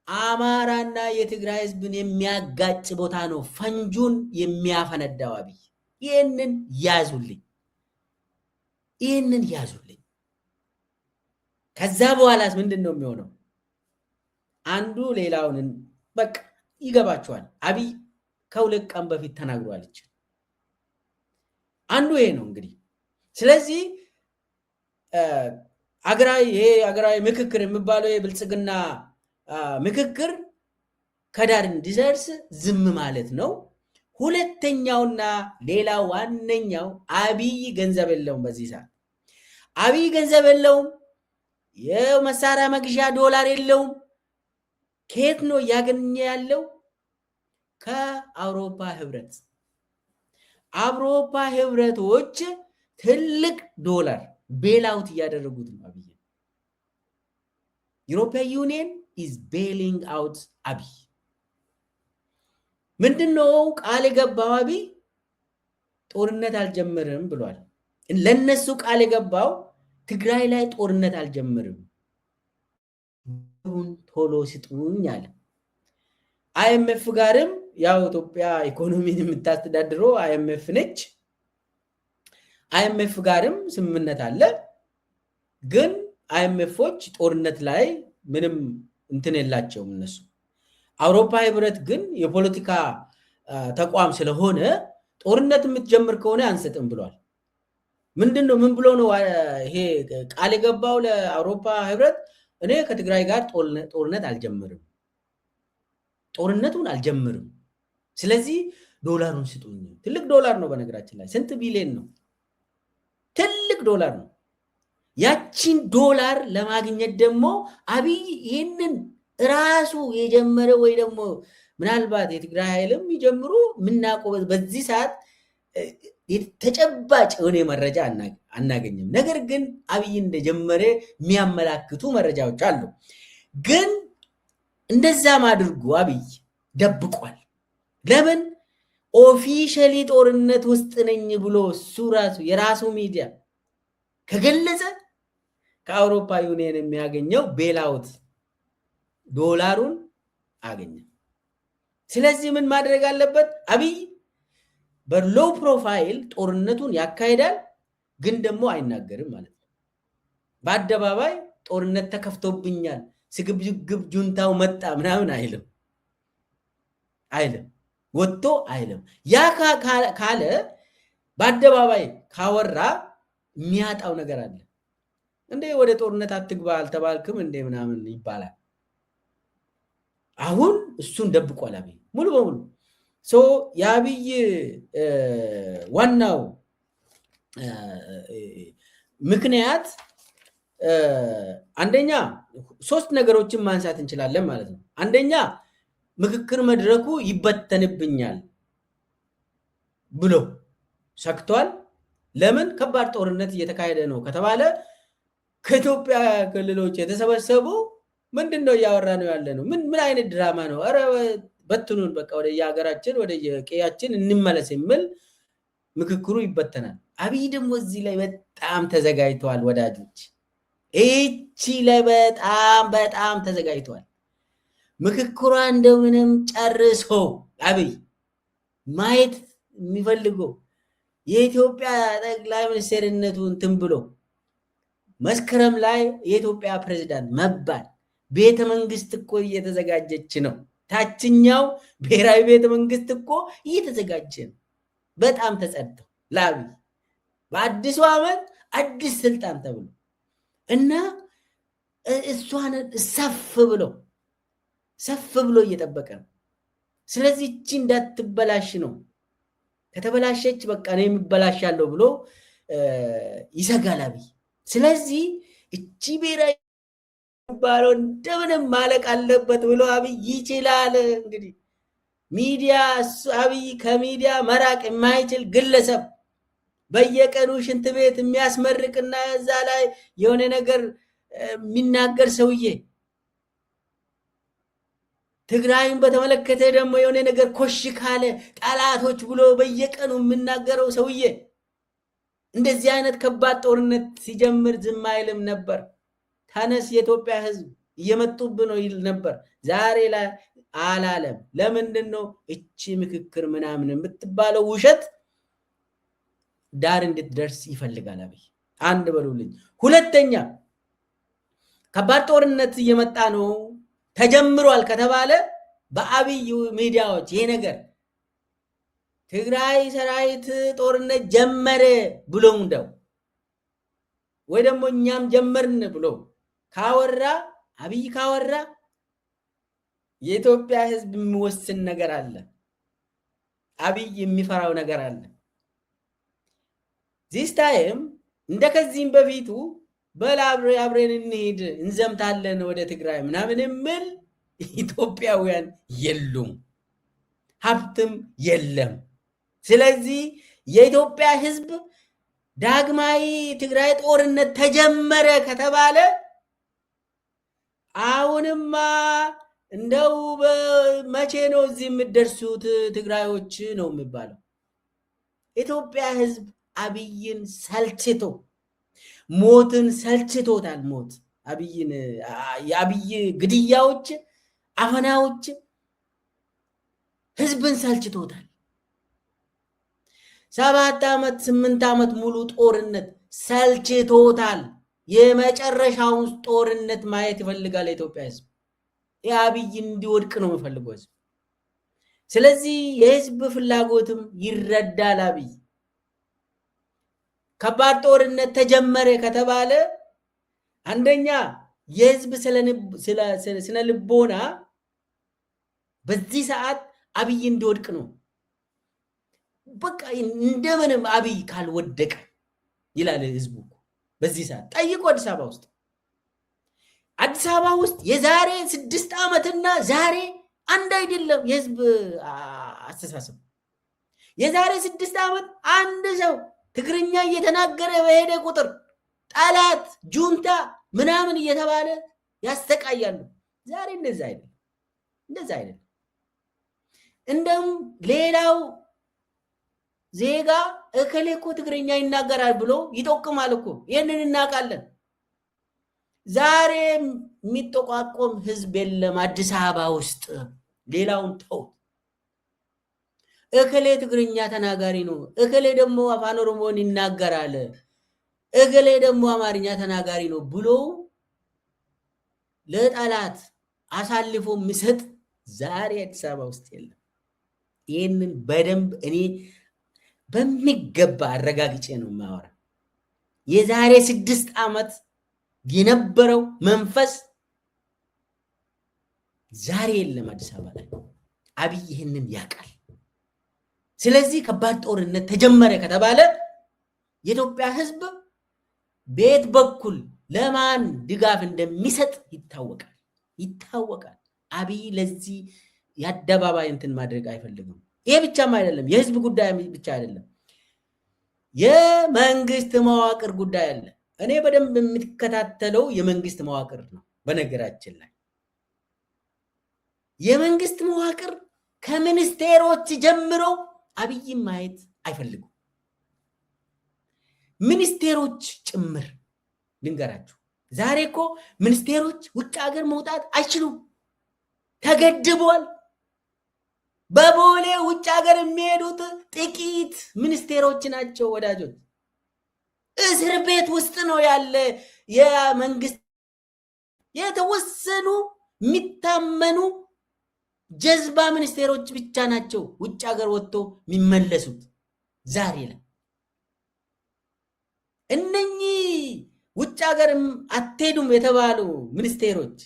አማራና የትግራይ ህዝብን የሚያጋጭ ቦታ ነው ፈንጁን የሚያፈነዳው አብይ። ይህንን ያዙልኝ፣ ይህንን ያዙልኝ። ከዛ በኋላስ ምንድን ነው የሚሆነው? አንዱ ሌላውን በቃ ይገባቸዋል። አብይ ከሁለት ቀን በፊት ተናግሯለች። አንዱ ይሄ ነው እንግዲህ። ስለዚህ አገራዊ ምክክር የሚባለው የብልጽግና ምክክር ከዳር እንዲደርስ ዝም ማለት ነው። ሁለተኛውና ሌላ ዋነኛው አብይ ገንዘብ የለውም። በዚህ ሰዓት አብይ ገንዘብ የለውም። የመሳሪያ መግዣ ዶላር የለውም። ከየት ነው እያገኘ ያለው? ከአውሮፓ ህብረት። አውሮፓ ህብረቶች ትልቅ ዶላር ቤላውት እያደረጉት ነው አብይ። ዩሮፒያን ዩኒየን is bailing out አብይ። ምንድነው ቃል የገባው? አብይ ጦርነት አልጀመርም ብሏል። ለነሱ ቃል የገባው ትግራይ ላይ ጦርነት አልጀመርም፣ ቶሎ ስጡኝ አለ። አይኤምኤፍ ጋርም ያው ኢትዮጵያ ኢኮኖሚን የምታስተዳድረው አይኤምኤፍ ነች። አይኤምኤፍ ጋርም ስምምነት አለ። ግን አይኤምኤፎች ጦርነት ላይ ምንም እንትን የላቸውም እነሱ። አውሮፓ ህብረት ግን የፖለቲካ ተቋም ስለሆነ ጦርነት የምትጀምር ከሆነ አንሰጥም ብሏል። ምንድነው ምን ብሎ ነው ይሄ ቃል የገባው ለአውሮፓ ህብረት? እኔ ከትግራይ ጋር ጦርነት አልጀምርም፣ ጦርነቱን አልጀምርም። ስለዚህ ዶላሩን ስጡኝ። ትልቅ ዶላር ነው በነገራችን ላይ። ስንት ቢሊዮን ነው? ትልቅ ዶላር ነው። ያቺን ዶላር ለማግኘት ደግሞ አብይ ይህንን ራሱ የጀመረ ወይ ደግሞ ምናልባት የትግራይ ኃይልም ይጀምሩ ምናውቀው በዚህ ሰዓት ተጨባጭ የሆነ መረጃ አናገኝም። ነገር ግን አብይ እንደጀመረ የሚያመላክቱ መረጃዎች አሉ። ግን እንደዛም አድርጎ አብይ ደብቋል። ለምን? ኦፊሻሊ ጦርነት ውስጥ ነኝ ብሎ እሱ ራሱ የራሱ ሚዲያ ከገለጸ ከአውሮፓ ዩኒየን የሚያገኘው ቤላውት ዶላሩን አገኘ። ስለዚህ ምን ማድረግ አለበት? አብይ በሎው ፕሮፋይል ጦርነቱን ያካሂዳል፣ ግን ደግሞ አይናገርም ማለት ነው። በአደባባይ ጦርነት ተከፍቶብኛል፣ ስግብግብ ጁንታው መጣ ምናምን አይልም ወጥቶ አይልም። ያ ካለ በአደባባይ ካወራ የሚያጣው ነገር አለ። እንዴ ወደ ጦርነት አትግባ አልተባልክም እንዴ ምናምን ይባላል። አሁን እሱን ደብቋል አብይ ሙሉ በሙሉ። የአብይ ዋናው ምክንያት አንደኛ 3 ነገሮችን ማንሳት እንችላለን ማለት ነው። አንደኛ ምክክር መድረኩ ይበተንብኛል ብሎ ሰክቷል። ለምን? ከባድ ጦርነት እየተካሄደ ነው ከተባለ ከኢትዮጵያ ክልሎች የተሰበሰቡ ምንድነው እያወራ ነው ያለ ነው? ምን አይነት ድራማ ነው? ኧረ በትኑን በቃ ወደ የሀገራችን ወደ የቀያችን እንመለስ የሚል ምክክሩ ይበተናል። አብይ ደግሞ እዚህ ላይ በጣም ተዘጋጅተዋል ወዳጆች። እቺ ላይ በጣም ተዘጋጅተዋል። ምክክሯ እንደምንም ጨርሶ አብይ ማየት የሚፈልገው የኢትዮጵያ ጠቅላይ ሚኒስትርነቱ እንትን ብሎ መስከረም ላይ የኢትዮጵያ ፕሬዝዳንት መባል ቤተ መንግስት እኮ እየተዘጋጀች ነው። ታችኛው ብሔራዊ ቤተ መንግስት እኮ እየተዘጋጀ ነው። በጣም ተጸድተው ለአብይ በአዲሱ ዓመት አዲስ ስልጣን ተብሎ እና እሷን ሰፍ ብሎ እየጠበቀ ነው። ስለዚህ እቺ እንዳትበላሽ ነው። ከተበላሸች በቃ ነው የሚበላሻለው ብሎ ይሰጋል አብይ። ስለዚህ እቺ ብሔራዊ ባለው እንደምንም ማለቅ አለበት ብሎ አብይ ይችላል። እንግዲህ ሚዲያ አብይ ከሚዲያ መራቅ የማይችል ግለሰብ በየቀኑ ሽንት ቤት የሚያስመርቅና እዛ ላይ የሆነ ነገር የሚናገር ሰውዬ፣ ትግራይን በተመለከተ ደግሞ የሆነ ነገር ኮሽ ካለ ጠላቶች ብሎ በየቀኑ የሚናገረው ሰውዬ እንደዚህ አይነት ከባድ ጦርነት ሲጀምር ዝም አይልም ነበር። ተነስ የኢትዮጵያ ሕዝብ እየመጡብን ነው ይል ነበር። ዛሬ ላይ አላለም። ለምንድን ነው? እቺ ምክክር ምናምን የምትባለው ውሸት ዳር እንድትደርስ ይፈልጋል አብይ። አንድ በሉልኝ። ሁለተኛ ከባድ ጦርነት እየመጣ ነው ተጀምሯል ከተባለ በአብይ ሚዲያዎች ይሄ ነገር ትግራይ ሰራዊት ጦርነት ጀመረ ብሎ እንደው ወይ ደግሞ እኛም ጀመርን ብሎ ካወራ አብይ ካወራ የኢትዮጵያ ሕዝብ የሚወስን ነገር አለ። አብይ የሚፈራው ነገር አለ። ዚስ ታይም እንደከዚህም በፊቱ አብረን እንሂድ እንዘምታለን ወደ ትግራይ ምናምን የሚል ኢትዮጵያውያን የሉም፣ ሀብትም የለም። ስለዚህ የኢትዮጵያ ሕዝብ ዳግማዊ ትግራይ ጦርነት ተጀመረ ከተባለ አሁንማ እንደው መቼ ነው እዚህ የምትደርሱት ትግራዮች ነው የሚባለው። ኢትዮጵያ ህዝብ አብይን ሰልችቶ ሞትን ሰልችቶታል። ሞት አብይን የአብይ ግድያዎች፣ አፈናዎች ህዝብን ሰልችቶታል። 7 ዓመት 8 ዓመት ሙሉ ጦርነት ሰልችቶታል። የመጨረሻውን ጦርነት ማየት ይፈልጋል የኢትዮጵያ ህዝብ። የአብይ እንዲወድቅ ነው የሚፈልገው ህዝብ። ስለዚህ የህዝብ ፍላጎትም ይረዳል። አብይ ከባድ ጦርነት ተጀመረ ከተባለ አንደኛ የህዝብ ስነ ልቦና በዚህ ሰዓት አብይ እንዲወድቅ ነው። በቃ እንደምንም አብይ ካልወደቀ ይላል ህዝቡ። በዚህ ሰዓት ጠይቆ አዲስ አበባ ውስጥ የዛሬ 6 ዓመትና ዛሬ አንድ አይደለም የህዝብ አስተሳሰብ። የዛሬ 6 ዓመት አንድ ሰው ትግርኛ እየተናገረ በሄደ ቁጥር ጠላት፣ ጁንታ ምናምን እየተባለ ያስተቃያሉ። ዛሬ እንደዛ አይደለም። እንደም ሌላው ዜጋ እከሌ እኮ ትግርኛ ይናገራል ብሎ ይጠቁማል እኮ። ይህንን እናውቃለን። ዛሬ የሚጠቋቆም ህዝብ የለም አዲስ አበባ ውስጥ። ሌላውን ተው። እከሌ ትግርኛ ተናጋሪ ነው፣ እከሌ ደግሞ አፋን ኦሮሞን ይናገራል፣ እከሌ ደግሞ አማርኛ ተናጋሪ ነው ብሎ ለጠላት አሳልፎ የሚሰጥ ዛሬ አዲስ አበባ ውስጥ የለም። ይህንን በደንብ እኔ በሚገባ አረጋግጬ ነው የማወራ። የዛሬ 6 ዓመት የነበረው መንፈስ ዛሬ የለም አዲስ አበባ ላይ። አብይ ይህንን ያውቃል። ስለዚህ ከባድ ጦርነት ተጀመረ ከተባለ የኢትዮጵያ ህዝብ ቤት በኩል ለማን ድጋፍ እንደሚሰጥ ይታወቃል። አብይ ለዚህ የአደባባይ እንትን ማድረግ አይፈልግም። ይሄ ብቻም አይደለም፣ የህዝብ ጉዳይ ብቻ አይደለም፣ የመንግስት መዋቅር ጉዳይ አለ። እኔ በደንብ የምትከታተለው የመንግስት መዋቅር ነው። በነገራችን ላይ የመንግስት መዋቅር ከሚኒስቴሮች ጀምሮ አብይን ማየት አይፈልጉም። ሚኒስቴሮች ጭምር ልንገራችሁ፣ ዛሬ እኮ ሚኒስቴሮች ውጭ ሀገር መውጣት አይችሉም፣ ተገድቧል። በቦሌ ውጭ ሀገር የሚሄዱት ጥቂት ሚኒስቴሮች ናቸው ወዳጆች። እስር ቤት ውስጥ ነው ያለ የመንግስት የተወሰኑ የሚታመኑ ጀዝባ ሚኒስቴሮች ብቻ ናቸው ውጭ ሀገር ወጥቶ የሚመለሱት። ዛሬ ላይ እነኚህ ውጭ ሀገር አትሄዱም የተባሉ ሚኒስቴሮች፣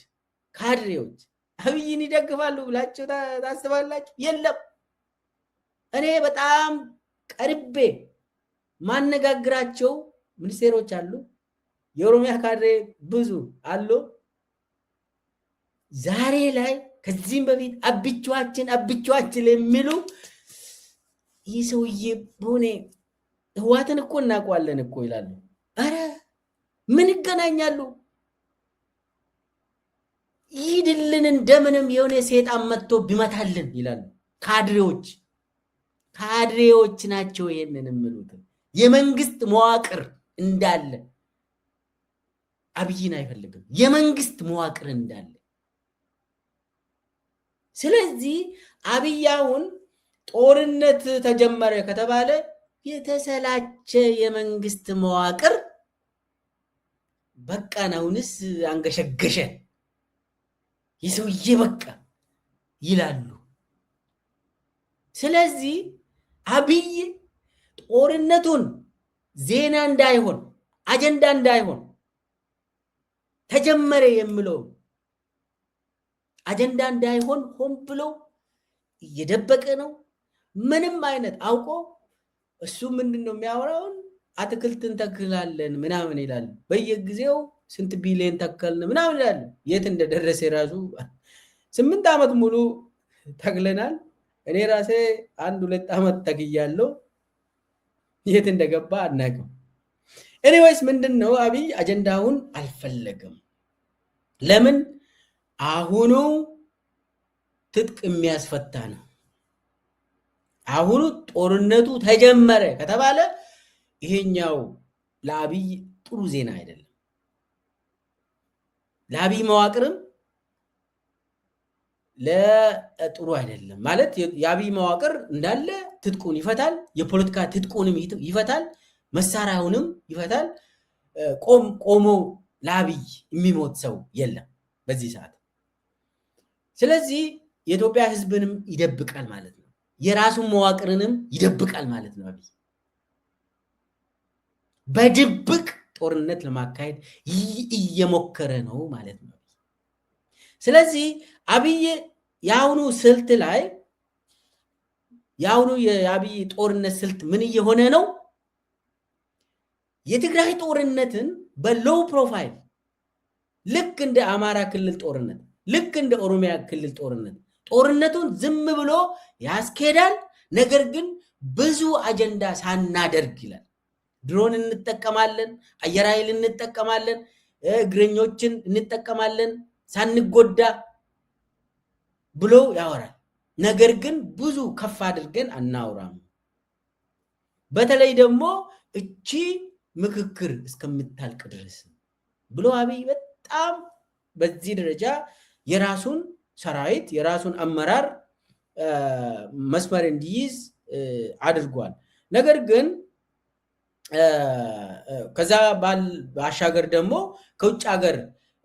ካድሬዎች አብይን ይደግፋሉ ብላችሁ ታስባላችሁ? የለም። እኔ በጣም ቀርቤ ማነጋግራቸው ሚኒስቴሮች አሉ። የኦሮሚያ ካድሬ ብዙ አሉ። ዛሬ ላይ ከዚህም በፊት አብቿችን የሚሉ ይህ ሰውዬ ሆኔ ህዋትን እኮ እናውቀዋለን እኮ ይላሉ። አረ ምን ይገናኛሉ? ይድልን እንደምንም የሆነ ሴጣን መጥቶ ቢመታልን ይላሉ። ካድሬዎች ናቸው ይሄንን የሚሉት። የመንግስት መዋቅር እንዳለ አብይን አይፈልግም። የመንግስት መዋቅር እንዳለ። ስለዚህ አብይ አሁን ጦርነት ተጀመረ ከተባለ የተሰላቸ የመንግስት መዋቅር በቃን አሁንስ አንገሸገሸ የሰውዬ በቃ ይላሉ። ስለዚህ አብይ ጦርነቱን ዜና እንዳይሆን አጀንዳ እንዳይሆን ተጀመረ የሚለው አጀንዳ እንዳይሆን ሆን ብሎ እየደበቀ ነው። ምንም አይነት አውቆ እሱ ምንድነው የሚያወራውን አትክልትን ተክላለን ምናምን ይላል። በየጊዜው ስንት ቢሊዮን ተከልን ምናምን ይላል። የት እንደደረሰ ራሱ 8 ዓመት ሙሉ ተክለናል። እኔ ራሴ 1-2 ዓመት ተክያለሁ። የት እንደገባ አናውቅም። ኤኒዌይስ ምንድነው አብይ አጀንዳውን አልፈለገም። ለምን? አሁኑ ትጥቅ የሚያስፈታ ነው። አሁኑ ጦርነቱ ተጀመረ ከተባለ ይሄኛው ለአብይ ጥሩ ዜና አይደለም። ለአብይ መዋቅርም ለጥሩ አይደለም ማለት የአብይ መዋቅር እንዳለ ትጥቁን ይፈታል፣ የፖለቲካ ትጥቁንም ይፈታል፣ መሳሪያውንም ይፈታል። ቆሞ ለአብይ የሚሞት ሰው የለም በዚህ ሰዓት። ስለዚህ የኢትዮጵያ ህዝብንም ይደብቃል ማለት ነው። የራሱን መዋቅርንም ይደብቃል ማለት ነው። አብይ በድብቅ ጦርነት ለማካሄድ እየሞከረ ነው ማለት ነው። ስለዚህ አብይ የአሁኑ ስልት ላይ የአሁኑ የአብይ ጦርነት ስልት ምን እየሆነ ነው? የትግራይ ጦርነትን በሎው ፕሮፋይል ልክ እንደ አማራ ክልል ጦርነት፣ ልክ እንደ ኦሮሚያ ክልል ጦርነቱን ዝም ብሎ ያስኬዳል። ነገር ግን ብዙ አጀንዳ ሳናደርግ ይላል። ድሮን እንጠቀማለን፣ አየር ኃይል እንጠቀማለን፣ እግረኞችን እንጠቀማለን ሳንጎዳ ብሎ ያወራል። ነገር ግን ብዙ ከፍ አድርገን አናውራም። በተለይ ደግሞ እቺ ምክክር እስከምታልቅ ድረስ ብሎ አብይ በጣም በዚህ ደረጃ የራሱን ሰራዊት የራሱን አመራር መስመር እንዲይዝ አድርጓል። ነገር ግን ከዛ ባሻገር ደግሞ ከውጭ ሀገር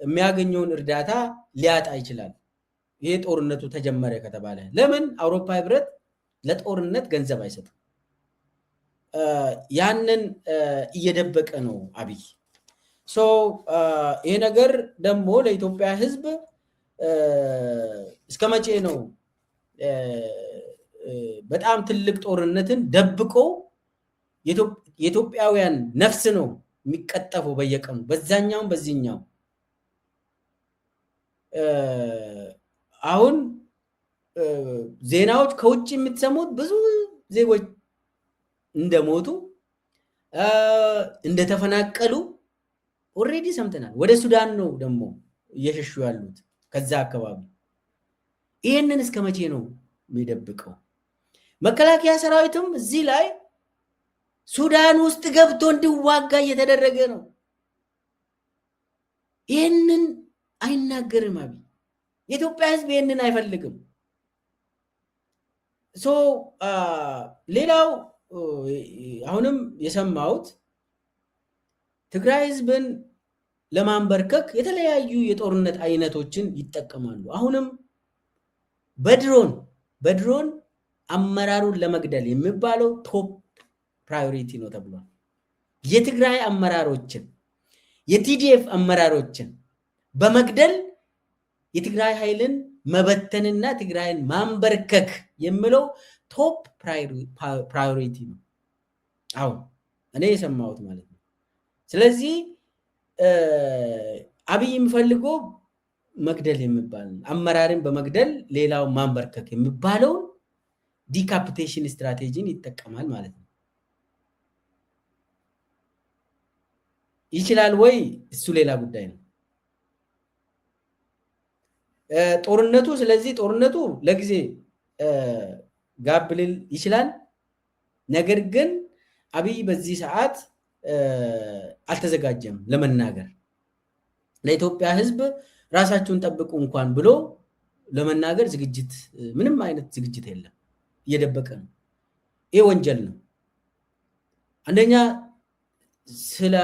የሚያገኘውን እርዳታ ሊያጣ ይችላል። ይሄ ጦርነቱ ተጀመረ ከተባለ ለምን አውሮፓ ህብረት ለጦርነት ገንዘብ አይሰጥም? ያንን እየደበቀ ነው አብይ። ይሄ ነገር ደግሞ ለኢትዮጵያ ህዝብ እስከ መቼ ነው በጣም ትልቅ ጦርነትን ደብቆ የኢትዮጵያውያን ነፍስ ነው የሚቀጠፈው በየቀኑ በዛኛውም በዚህኛው። አሁን ዜናዎች ከውጭ የምትሰሙት ብዙ ዜጎች እንደሞቱ እንደተፈናቀሉ ኦሬዲ ሰምተናል። ወደ ሱዳን ነው ደግሞ እየሸሹ ያሉት ከዛ አካባቢ። ይህንን እስከ መቼ ነው የሚደብቀው? መከላከያ ሰራዊትም እዚህ ላይ ሱዳን ውስጥ ገብቶ እንዲዋጋ እየተደረገ ነው። ይህንን አይናገርም አብይ። የኢትዮጵያ ህዝብ ይህንን አይፈልግም። ሌላው አሁንም የሰማሁት ትግራይ ህዝብን ለማንበርከክ የተለያዩ የጦርነት አይነቶችን ይጠቀማሉ። አሁንም በድሮን አመራሩን ለመግደል የሚባለው ቶፕ ፕራዮሪቲ ነው ተብሏል። የትግራይ አመራሮችን የቲዲኤፍ አመራሮችን በመግደል የትግራይ ኃይልን መበተንና ትግራይን ማንበርከክ የሚለው ቶፕ ፕራዮሪቲ ነው አሁን እኔ የሰማሁት ማለት ነው። ስለዚህ አብይ የሚፈልገው መግደል የሚባል አመራርን በመግደል ሌላው ማንበርከክ የሚባለውን ዲካፒቴሽን ስትራቴጂን ይጠቀማል ማለት ነው። ይችላል ወይ? እሱ ሌላ ጉዳይ ነው ጦርነቱ። ስለዚህ ጦርነቱ ለጊዜ ጋብ ሊል ይችላል። ነገር ግን አብይ በዚህ ሰዓት አልተዘጋጀም ለመናገር። ለኢትዮጵያ ህዝብ ራሳችሁን ጠብቁ እንኳን ብሎ ለመናገር ዝግጅት ምንም አይነት ዝግጅት የለም። እየደበቀ ነው። ይሄ ወንጀል ነው። አንደኛ ስለ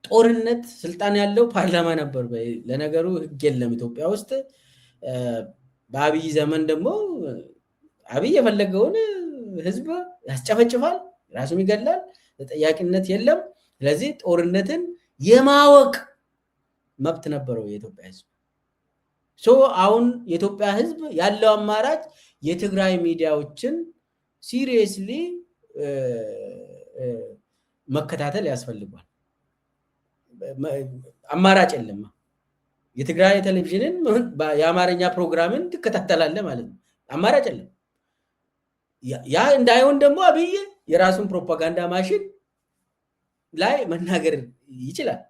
ጦርነት ስልጣን ያለው ፓርላማ ነበር። ለነገሩ ህግ የለም ኢትዮጵያ ውስጥ። በአብይ ዘመን ደግሞ አብይ የፈለገውን ህዝብ ያስጨፈጭፋል፣ ራሱም ይገላል፣ ተጠያቂነት የለም። ስለዚህ ጦርነትን የማወቅ መብት ነበረው የኢትዮጵያ ህዝብ። አሁን የኢትዮጵያ ህዝብ ያለው አማራጭ የትግራይ ሚዲያዎችን ሲሪየስሊ መከታተል ያስፈልጋል። አማራጭ የለም። የትግራይ ቴሌቪዥንን የአማርኛ ፕሮግራምን ትከታተላለህ ማለት ነው። አማራጭ የለም። ያ እንዳይሆን ደግሞ አብይ የራሱን ፕሮፓጋንዳ ማሽን ላይ መናገር ይችላል።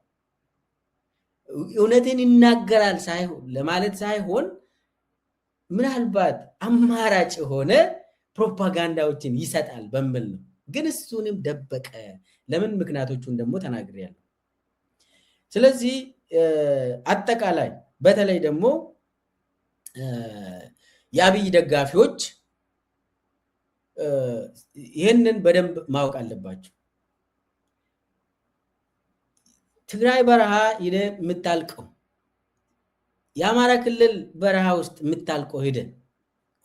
እውነትን ይናገራል ሳይሆን ለማለት ሳይሆን ምናልባት አማራጭ የሆነ ፕሮፓጋንዳዎችን ይሰጣል በሚል ነው። ግን እሱንም ደበቀ። ለምን? ምክንያቶቹን ደግሞ ተናግሬያለሁ። ስለዚህ አጠቃላይ በተለይ ደግሞ የአብይ ደጋፊዎች ይህንን በደንብ ማወቅ አለባቸው። ትግራይ በረሃ ሄደ የምታልቀው፣ የአማራ ክልል በረሃ ውስጥ የምታልቀው ሄደ፣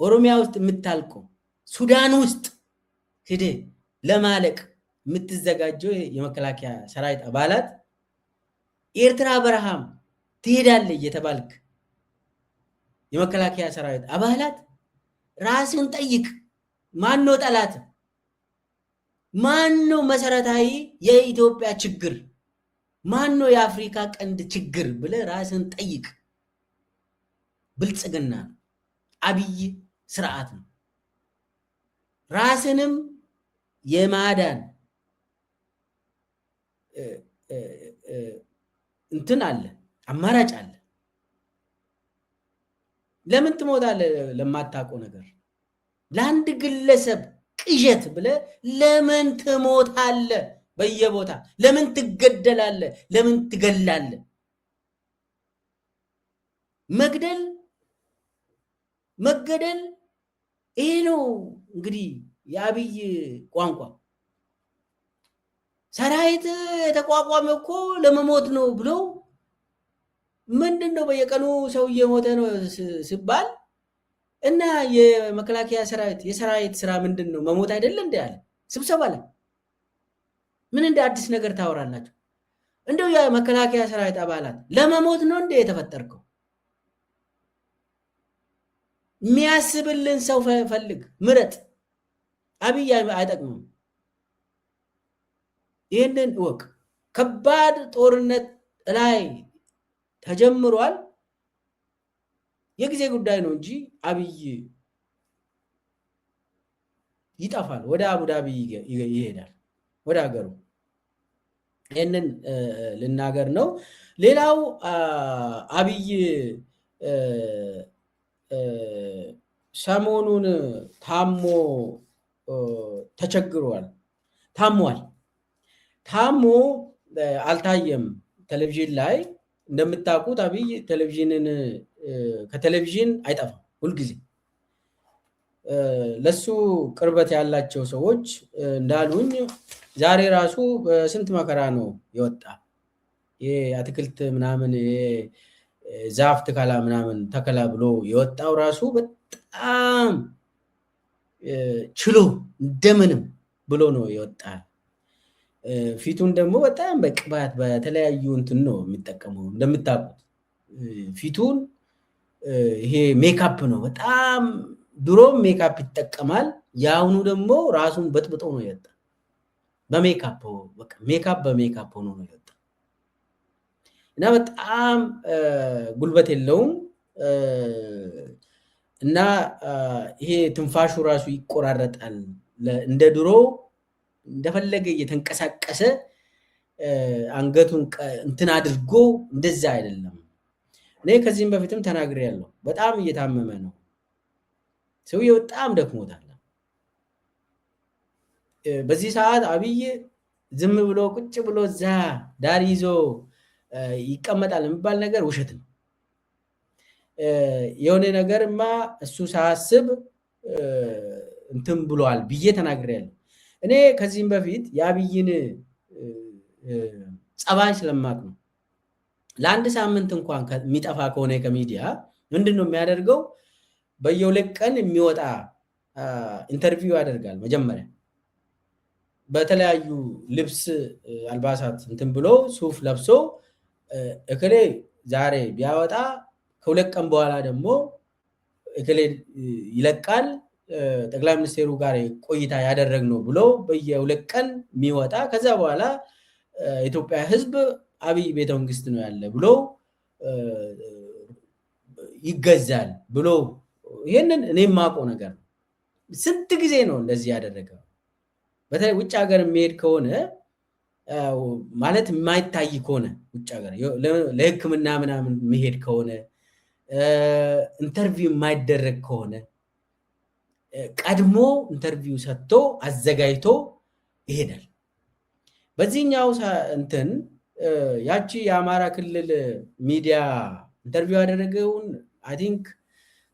ኦሮሚያ ውስጥ የምታልቀው፣ ሱዳን ውስጥ ሄደ ለማለቅ የምትዘጋጀው የመከላከያ ሰራዊት አባላት ኤርትራ በረሃም ትሄዳለ እየተባልክ የመከላከያ ሰራዊት አባላት ራስን ጠይቅ። ማን ነው ጠላት? ማን ነው መሰረታዊ የኢትዮጵያ ችግር? ማን ነው የአፍሪካ ቀንድ ችግር ብለ ራስን ጠይቅ። ብልጽግና ነው፣ አብይ ስርዓት ነው። ራስንም የማዳን እንትን አለ፣ አማራጭ አለ። ለምን ትሞታለህ? ለማታውቀው ነገር ለአንድ ግለሰብ ቅዠት ብለ ለምን ትሞታለህ? በየቦታ ለምን ትገደላለህ? ለምን ትገላለህ? መግደል መገደል ይሄ ነው እንግዲህ የአብይ ቋንቋ። ሰራዊት የተቋቋመ እኮ ለመሞት ነው ብሎ ምንድነው በየቀኑ ሰው እየሞተ ነው ሲባል እና የመከላከያ ሰራዊት የሰራዊት ስራ ምንድነው? መሞት አይደለ እንዴ? ያለ ስብሰባ ላይ ምን እንደ አዲስ ነገር ታወራላችሁ? እንደው የመከላከያ ሰራዊት አባላት ለመሞት ነው እንዴ የተፈጠርከው? የሚያስብልን ሰው ፈልግ፣ ምረጥ። አብይ አይጠቅምም። ይህንን እወቅ። ከባድ ጦርነት ላይ ተጀምሯል። የጊዜ ጉዳይ ነው እንጂ አብይ ይጠፋል፣ ወደ አቡዳቢ ይሄዳል፣ ወደ ሀገሩ። ይህንን ልናገር ነው። ሌላው አብይ ሰሞኑን ታሞ ተቸግሯል። ታሞ አልታየም ቴሌቪዥን ላይ። እንደምታውቁት አብይ ከቴሌቪዥን አይጠፋም ሁልጊዜ። ለሱ ቅርበት ያላቸው ሰዎች እንዳሉኝ ዛሬ ራሱ በስንት መከራ ነው የወጣ። የአትክልት ምናምን ዛፍ ተከላ ምናምን ተከላ ብሎ የወጣው ራሱ በጣም ችሎ እንደምንም ብሎ ነው የወጣ። ፊቱን ደግሞ በጣም በቅባት በተለያዩ እንትን ነው የሚጠቀመው። እንደምታውቁት ፊቱን ይሄ ሜካፕ ነው በጣም ድሮም ሜካፕ ይጠቀማል። የአሁኑ ደግሞ ራሱን በጥብጦ ነው የወጣ። በሜካፕ በቃ ሜካፕ በሜካፕ ሆኖ ነው የወጣ እና በጣም ጉልበት የለውም እና ይሄ ትንፋሹ ራሱ ይቆራረጣል። እንደ ድሮ እንደፈለገ እየተንቀሳቀሰ አንገቱን እንትን አድርጎ እንደዛ አይደለም። እኔ ከዚህም በፊትም ተናግሬያለሁ። በጣም እየታመመ ነው ሰውዬው፣ በጣም ደክሞታል። በዚህ ሰዓት አብይ ዝም ብሎ ቁጭ ብሎ እዛ ዳር ይዞ ይቀመጣል የሚባል ነገር ውሸት ነው። የሆነ ነገርማ እሱ ሳያስብ እንትን ብሏል ብዬ ተናግሬያለሁ። እኔ ከዚህም በፊት የአብይን ጸባይ ስለማቅ ነው። ለአንድ ሳምንት እንኳን የሚጠፋ ከሆነ ከሚዲያ ምንድን ነው የሚያደርገው? በየሁለት ቀን የሚወጣ ኢንተርቪው ያደርጋል። መጀመሪያ በተለያዩ ልብስ አልባሳት እንትን ብሎ ሱፍ ለብሶ እከሌ ዛሬ ቢያወጣ ከሁለት ቀን በኋላ ደግሞ እከሌ ይለቃል፣ ጠቅላይ ሚኒስቴሩ ጋር ቆይታ ያደረግነው ብሎ በየሁለት ቀን የሚወጣ ከዛ በኋላ ኢትዮጵያ ሕዝብ አብይ ቤተ መንግስት ነው ያለ ብሎ ይገዛል ብሎ ይሄንን እኔ የማውቀው ነገር ነው። ስንት ጊዜ ነው እንደዚህ ያደረገው? በተለይ ውጭ ሀገር የሚሄድ ከሆነ ማለት የማይታይ ከሆነ ውጭ ሀገር ለሕክምና ምናምን መሄድ ከሆነ ኢንተርቪው የማይደረግ ከሆነ ቀድሞ ኢንተርቪው ሰጥቶ አዘጋጅቶ ይሄዳል። በዚህኛው እንትን ያቺ የአማራ ክልል ሚዲያ ኢንተርቪው ያደረገውን አይ ቲንክ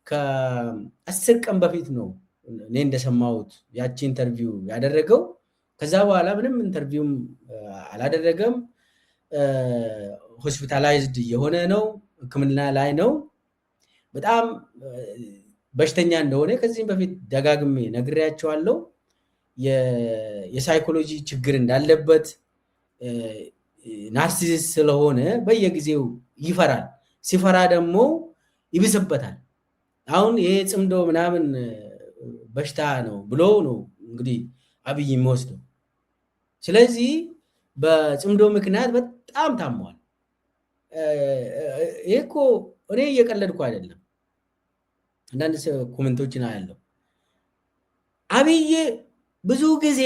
ከ10 ቀን በፊት ነው እኔ እንደሰማሁት ያቺ ኢንተርቪው ያደረገው። ከዛ በኋላ ምንም ኢንተርቪውም አላደረገም። ሆስፒታላይዝድ የሆነ ነው፣ ሕክምና ላይ ነው። በጣም በሽተኛ እንደሆነ ከዚህም በፊት ደጋግሜ ነግሬያቸዋለሁ። የሳይኮሎጂ ችግር እንዳለበት ናርሲሲስት ስለሆነ በየጊዜው ይፈራል። ሲፈራ ደግሞ ይብስበታል። አሁን ይሄ ጽምዶ ምናምን በሽታ ነው ብሎ ነው እንግዲህ አብይ የሚወስደው። ስለዚህ በጽምዶ ምክንያት በጣም ታሟል። ይሄ እኮ እኔ እየቀለድኩ አይደለም። አንዳንድ ኮሜንቶችን አያለው። አብይ ብዙ ጊዜ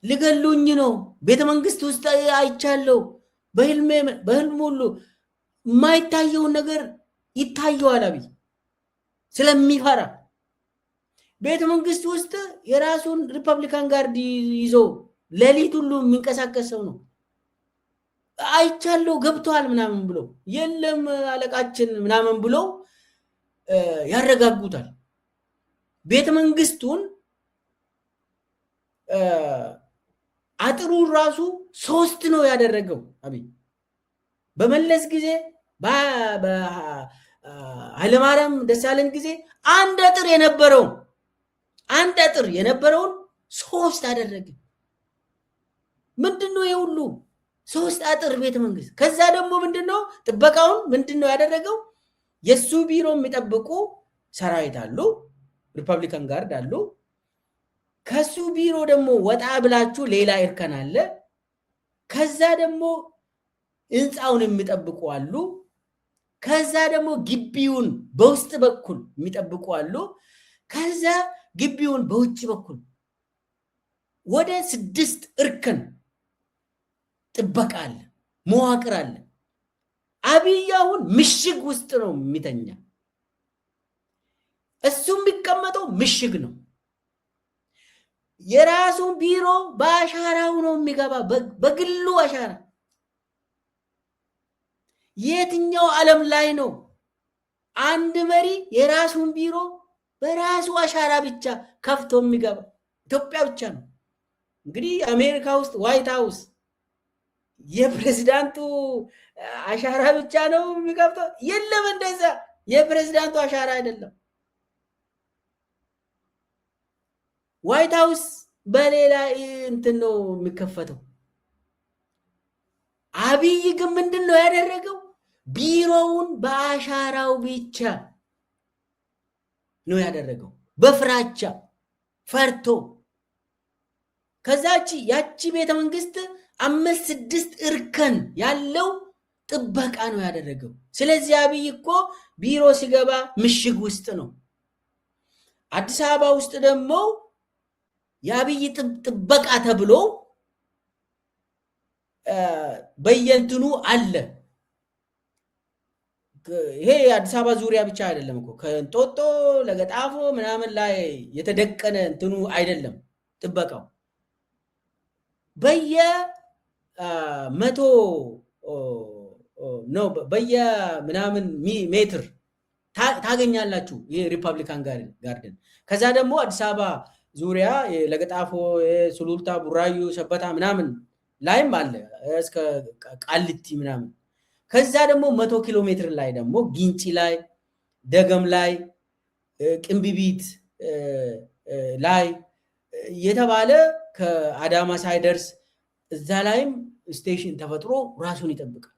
ልገሉኝ ነው፣ ቤተመንግስት ውስጥ አይቻለው፣ በህልም ሁሉ የማይታየውን ነገር ይታየዋል። አብይ ስለሚፈራ ቤተመንግስት ውስጥ የራሱን ሪፐብሊካን ጋርድ ይዞ ሌሊት ሁሉ የሚንቀሳቀስ ሰው ነው። አይቻለው ገብቷል ምናምን ብሎ የለም አለቃችን ምናምን ብሎ ያረጋጉታል። ቤተመንግስቱን አጥሩን ራሱ 3 ነው ያደረገው አብይ። በመለስ ጊዜ በኃይለማርያም ደሳለኝ ጊዜ አንድ አጥር የነበረውን 3 አደረገ። ምንድነው የሁሉ 3 አጥር ቤተመንግስት? ከዛ ደግሞ ምንድነው ጥበቃውን ምንድነው ያደረገው? የሱ ቢሮ የሚጠብቁ ሰራዊት አሉ፣ ሪፐብሊካን ጋርድ አሉ። ከሱ ቢሮ ደግሞ ወጣ ብላችሁ ሌላ እርከን አለ። ከዛ ደግሞ ህንፃውን የሚጠብቁ አሉ። ከዛ ደግሞ ግቢውን በውስጥ በኩል የሚጠብቁ አሉ። ከዛ ግቢውን በውጭ በኩል ወደ 6 እርከን ጥበቃ አለ፣ መዋቅር አለ። አብይ አሁን ምሽግ ውስጥ ነው የሚተኛ። እሱ የሚቀመጠው ምሽግ ነው። የራሱን ቢሮ በአሻራው ነው የሚገባ፣ በግሉ አሻራ። የትኛው ዓለም ላይ ነው አንድ መሪ የራሱን ቢሮ በራሱ አሻራ ብቻ ከፍቶ የሚገባ? ኢትዮጵያ ብቻ ነው። እንግዲህ አሜሪካ ውስጥ ዋይት ሃውስ የፕሬዝዳንቱ አሻራ ብቻ ነው የሚከፍተው። የለም እንደዛ፣ የፕሬዝዳንቱ አሻራ አይደለም። ዋይት ሃውስ በሌላ እንትን ነው የሚከፈተው። አብይ ግን ምንድን ነው ያደረገው? ቢሮውን በአሻራው ብቻ ነው ያደረገው፣ በፍራቻ ፈርቶ። ከዛች ያቺ ቤተመንግስት 5-6 እርከን ያለው ጥበቃ ነው ያደረገው። ስለዚህ አብይ እኮ ቢሮ ሲገባ ምሽግ ውስጥ ነው። አዲስ አበባ ውስጥ ደግሞ የአብይ ጥበቃ ተብሎ በየንትኑ አለ። ይሄ የአዲስ አበባ ዙሪያ ብቻ አይደለም እኮ፣ ከእንጦጦ ለገጣፎ ምናምን ላይ የተደቀነ እንትኑ አይደለም ጥበቃው። በየ100 ነው በየምናምን ሜትር ታገኛላችሁ ይሄ ሪፐብሊካን ጋርደን። ከዛ ደግሞ አዲስ አበባ ዙሪያ ለገጣፎ፣ ሱሉልታ፣ ቡራዩ፣ ሰበታ ምናምን ላይም አለ እስከ ቃሊቲ ምናምን። ከዛ ደግሞ 100 ኪሎ ሜትር ላይ ደግሞ ጊንጪ ላይ፣ ደገም ላይ፣ ቅንቢቢት ላይ የተባለ ከአዳማ ሳይደርስ እዛ ላይም ስቴሽን ተፈጥሮ ራሱን ይጠብቃል።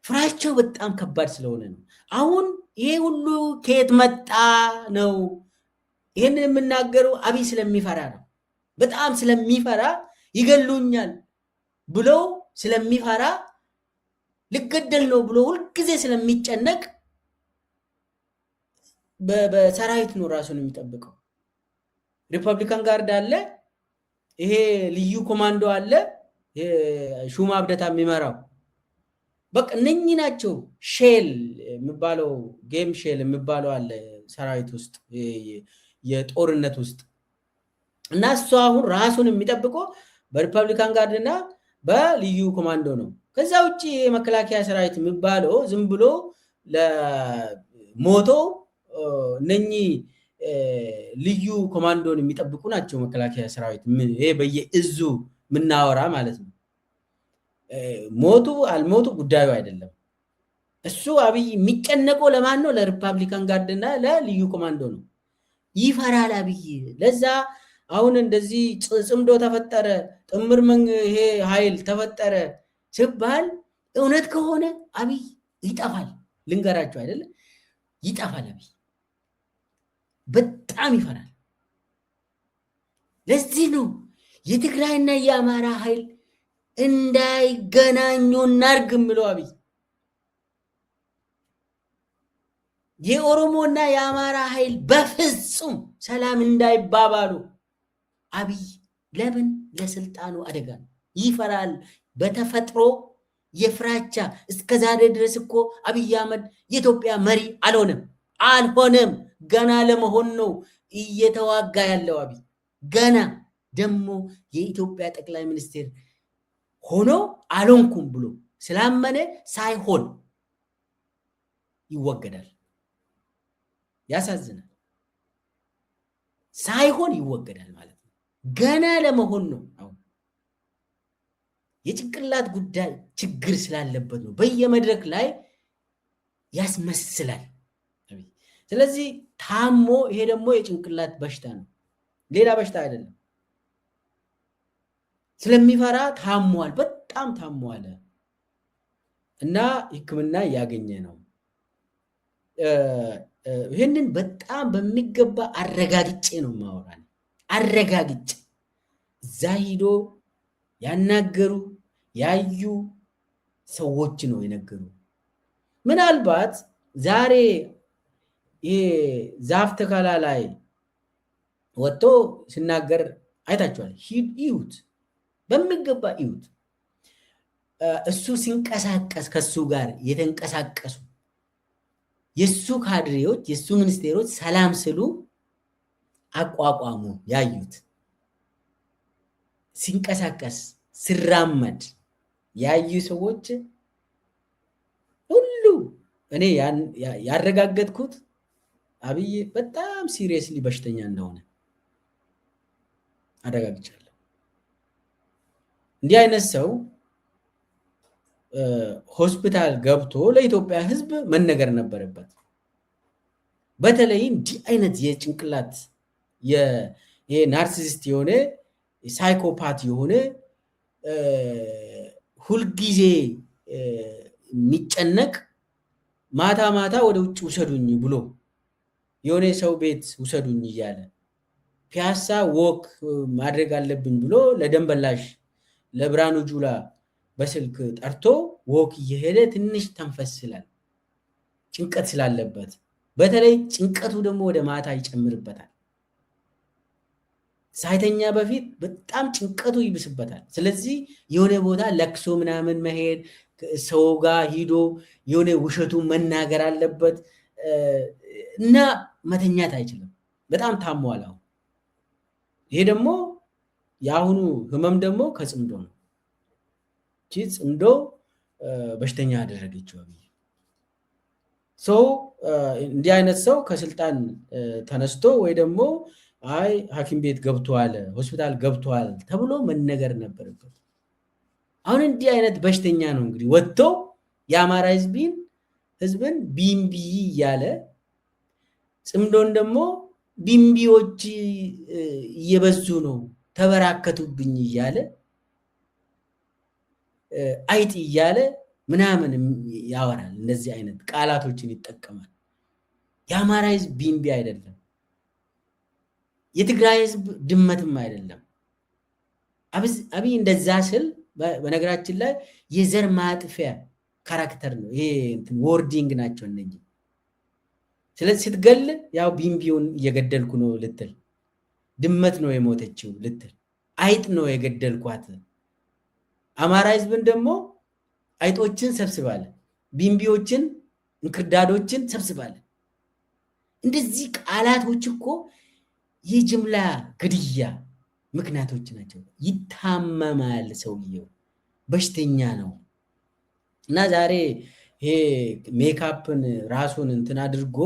ፍራቸው በጣም ከባድ ስለሆነ ነው። አሁን ይሄ ሁሉ ከየት መጣ ነው? ይህንን የምናገረው አብይ ስለሚፈራ ነው። በጣም ስለሚፈራ ይገሉኛል ብሎ ስለሚፈራ ልገደል ነው ብሎ ሁልጊዜ ስለሚጨነቅ በሰራዊት ነው ራሱን የሚጠብቀው። ሪፐብሊካን ጋርድ አለ፣ ይሄ ልዩ ኮማንዶ አለ፣ ሹማ አብደታ የሚመራው በቃ እነኚህ ናቸው። ሼል የሚባለው ጌም ሼል የሚባለው አለ ሰራዊት ውስጥ የጦርነት ውስጥ እና እሱ አሁን ራሱን የሚጠብቀው በሪፐብሊካን ጋርድ እና በልዩ ኮማንዶ ነው። ከዛ ውጭ የመከላከያ ሰራዊት የሚባለው ዝም ብሎ ለሞቶ እነኚህ ልዩ ኮማንዶን የሚጠብቁ ናቸው መከላከያ ሰራዊት። ይሄ በየእዙ ምናወራ ማለት ነው። ሞቱ አልሞቱ ጉዳዩ አይደለም። እሱ አብይ የሚጨነቀው ለማን ነው? ለሪፐብሊካን ጋርድ እና ለልዩ ኮማንዶ ነው። ይፈራል አብይ። ለዛ አሁን እንደዚህ ጽምዶ ተፈጠረ፣ ጥምር ይሄ ኃይል ተፈጠረ ሲባል እውነት ከሆነ አብይ ይጠፋል። ልንገራቸው አይደለም፣ ይጠፋል። አብይ በጣም ይፈራል። ለዚህ ነው የትግራይና የአማራ ኃይል እንዳይገናኙ እናርግ ምለው አብይ። የኦሮሞና የአማራ ኃይል በፍጹም ሰላም እንዳይባባሉ አብይ ለምን? ለስልጣኑ አደጋ ነው። ይፈራል። በተፈጥሮ የፍራቻ እስከዛሬ ድረስ እኮ አብይ አህመድ የኢትዮጵያ መሪ አልሆነም። ገና ለመሆን ነው እየተዋጋ ያለው አብይ። ገና ደግሞ የኢትዮጵያ ጠቅላይ ሚኒስትር ሆኖ አልሆንኩም ብሎ ስላመነ ሳይሆን ይወገዳል። ያሳዝናል። ሳይሆን ይወገዳል ማለት ነው። ገና ለመሆን ነው። አሁን የጭንቅላት ጉዳይ ችግር ስላለበት ነው። በየመድረክ ላይ ያስመስላል። ስለዚህ ታሞ፣ ይሄ ደግሞ የጭንቅላት በሽታ ነው፣ ሌላ በሽታ አይደለም። ስለሚፈራ ታሟል፣ በጣም ታሟል እና ሕክምና እያገኘ ነው። ይህንን በጣም በሚገባ አረጋግጬ ነው ማወራል። አረጋግጬ እዛ ሂዶ ያናገሩ ያዩ ሰዎች ነው የነገሩ። ምናልባት ዛሬ ዛፍ ተከላ ላይ ወጥቶ ሲናገር አይታችኋል። ይዩት፣ በሚገባ ይዩት። እሱ ሲንቀሳቀስ ከሱ ጋር የተንቀሳቀሱ የሱ ካድሬዎች የሱ ሚኒስቴሮች ሰላም ስሉ አቋቋሙ ያዩት። ሲንቀሳቀስ ሲራመድ ያዩ ሰዎች ሁሉ እኔ ያረጋገጥኩት አብይ በጣም ሲሪየስሊ በሽተኛ እንደሆነ አረጋግጫለሁ። እንዲህ አይነት ሰው ሆስፒታል ገብቶ ለኢትዮጵያ ሕዝብ መነገር ነበረበት። በተለይ እንዲህ አይነት የጭንቅላት ናርሲሲስት የሆነ ሳይኮፓት የሆነ ሁልጊዜ የሚጨነቅ ማታ ማታ ወደ ውጭ ውሰዱኝ ብሎ የሆነ ሰው ቤት ውሰዱኝ እያለ ፒያሳ ወክ ማድረግ አለብኝ ብሎ ለደንበላሽ ለብርሃኑ ጁላ በስልክ ጠርቶ ወክ እየሄደ ትንሽ ተንፈስ ስላል ጭንቀት ስላለበት፣ በተለይ ጭንቀቱ ደግሞ ወደ ማታ ይጨምርበታል። ሳይተኛ በፊት በጣም ጭንቀቱ ይብስበታል። ስለዚህ የሆነ ቦታ ለቅሶ ምናምን መሄድ፣ ሰው ጋር ሂዶ የሆነ ውሸቱ መናገር አለበት እና መተኛት አይችልም። በጣም ታሟል አሁን። ይሄ ደግሞ የአሁኑ ህመም ደግሞ ከጽምዶ ነው። ጽምዶ በሽተኛ ያደረገችው አብይ። ሰው እንዲህ አይነት ሰው ከስልጣን ተነስቶ ወይ ደግሞ አይ ሐኪም ቤት ገብቷል ሆስፒታል ገብቷል ተብሎ መነገር ነበረበት። አሁን እንዲህ አይነት በሽተኛ ነው እንግዲህ ወጥቶ የአማራ ህዝብን ቢምቢ እያለ ጽምዶን ደግሞ ቢምቢዎች እየበዙ ነው ተበራከቱብኝ እያለ አይጥ እያለ ምናምን ያወራል። እንደዚህ አይነት ቃላቶችን ይጠቀማል። የአማራ ህዝብ ቢምቢ አይደለም፣ የትግራይ ህዝብ ድመትም አይደለም። አብይ እንደዛ ስል በነገራችን ላይ የዘር ማጥፊያ ካራክተር ነው። ይሄ ወርዲንግ ናቸው እነዚህ። ስለዚህ ስትገል ያው ቢምቢውን እየገደልኩ ነው ልትል፣ ድመት ነው የሞተችው ልትል፣ አይጥ ነው የገደልኳት አማራ ህዝብን ደግሞ አይጦችን ሰብስባለ፣ ቢምቢዎችን፣ እንክርዳዶችን ሰብስባለ። እንደዚህ ቃላቶች እኮ የጅምላ ግድያ ምክንያቶች ናቸው። ይታመማል፣ ሰውየው በሽተኛ ነው። እና ዛሬ ይሄ ሜካፕን ራሱን እንትን አድርጎ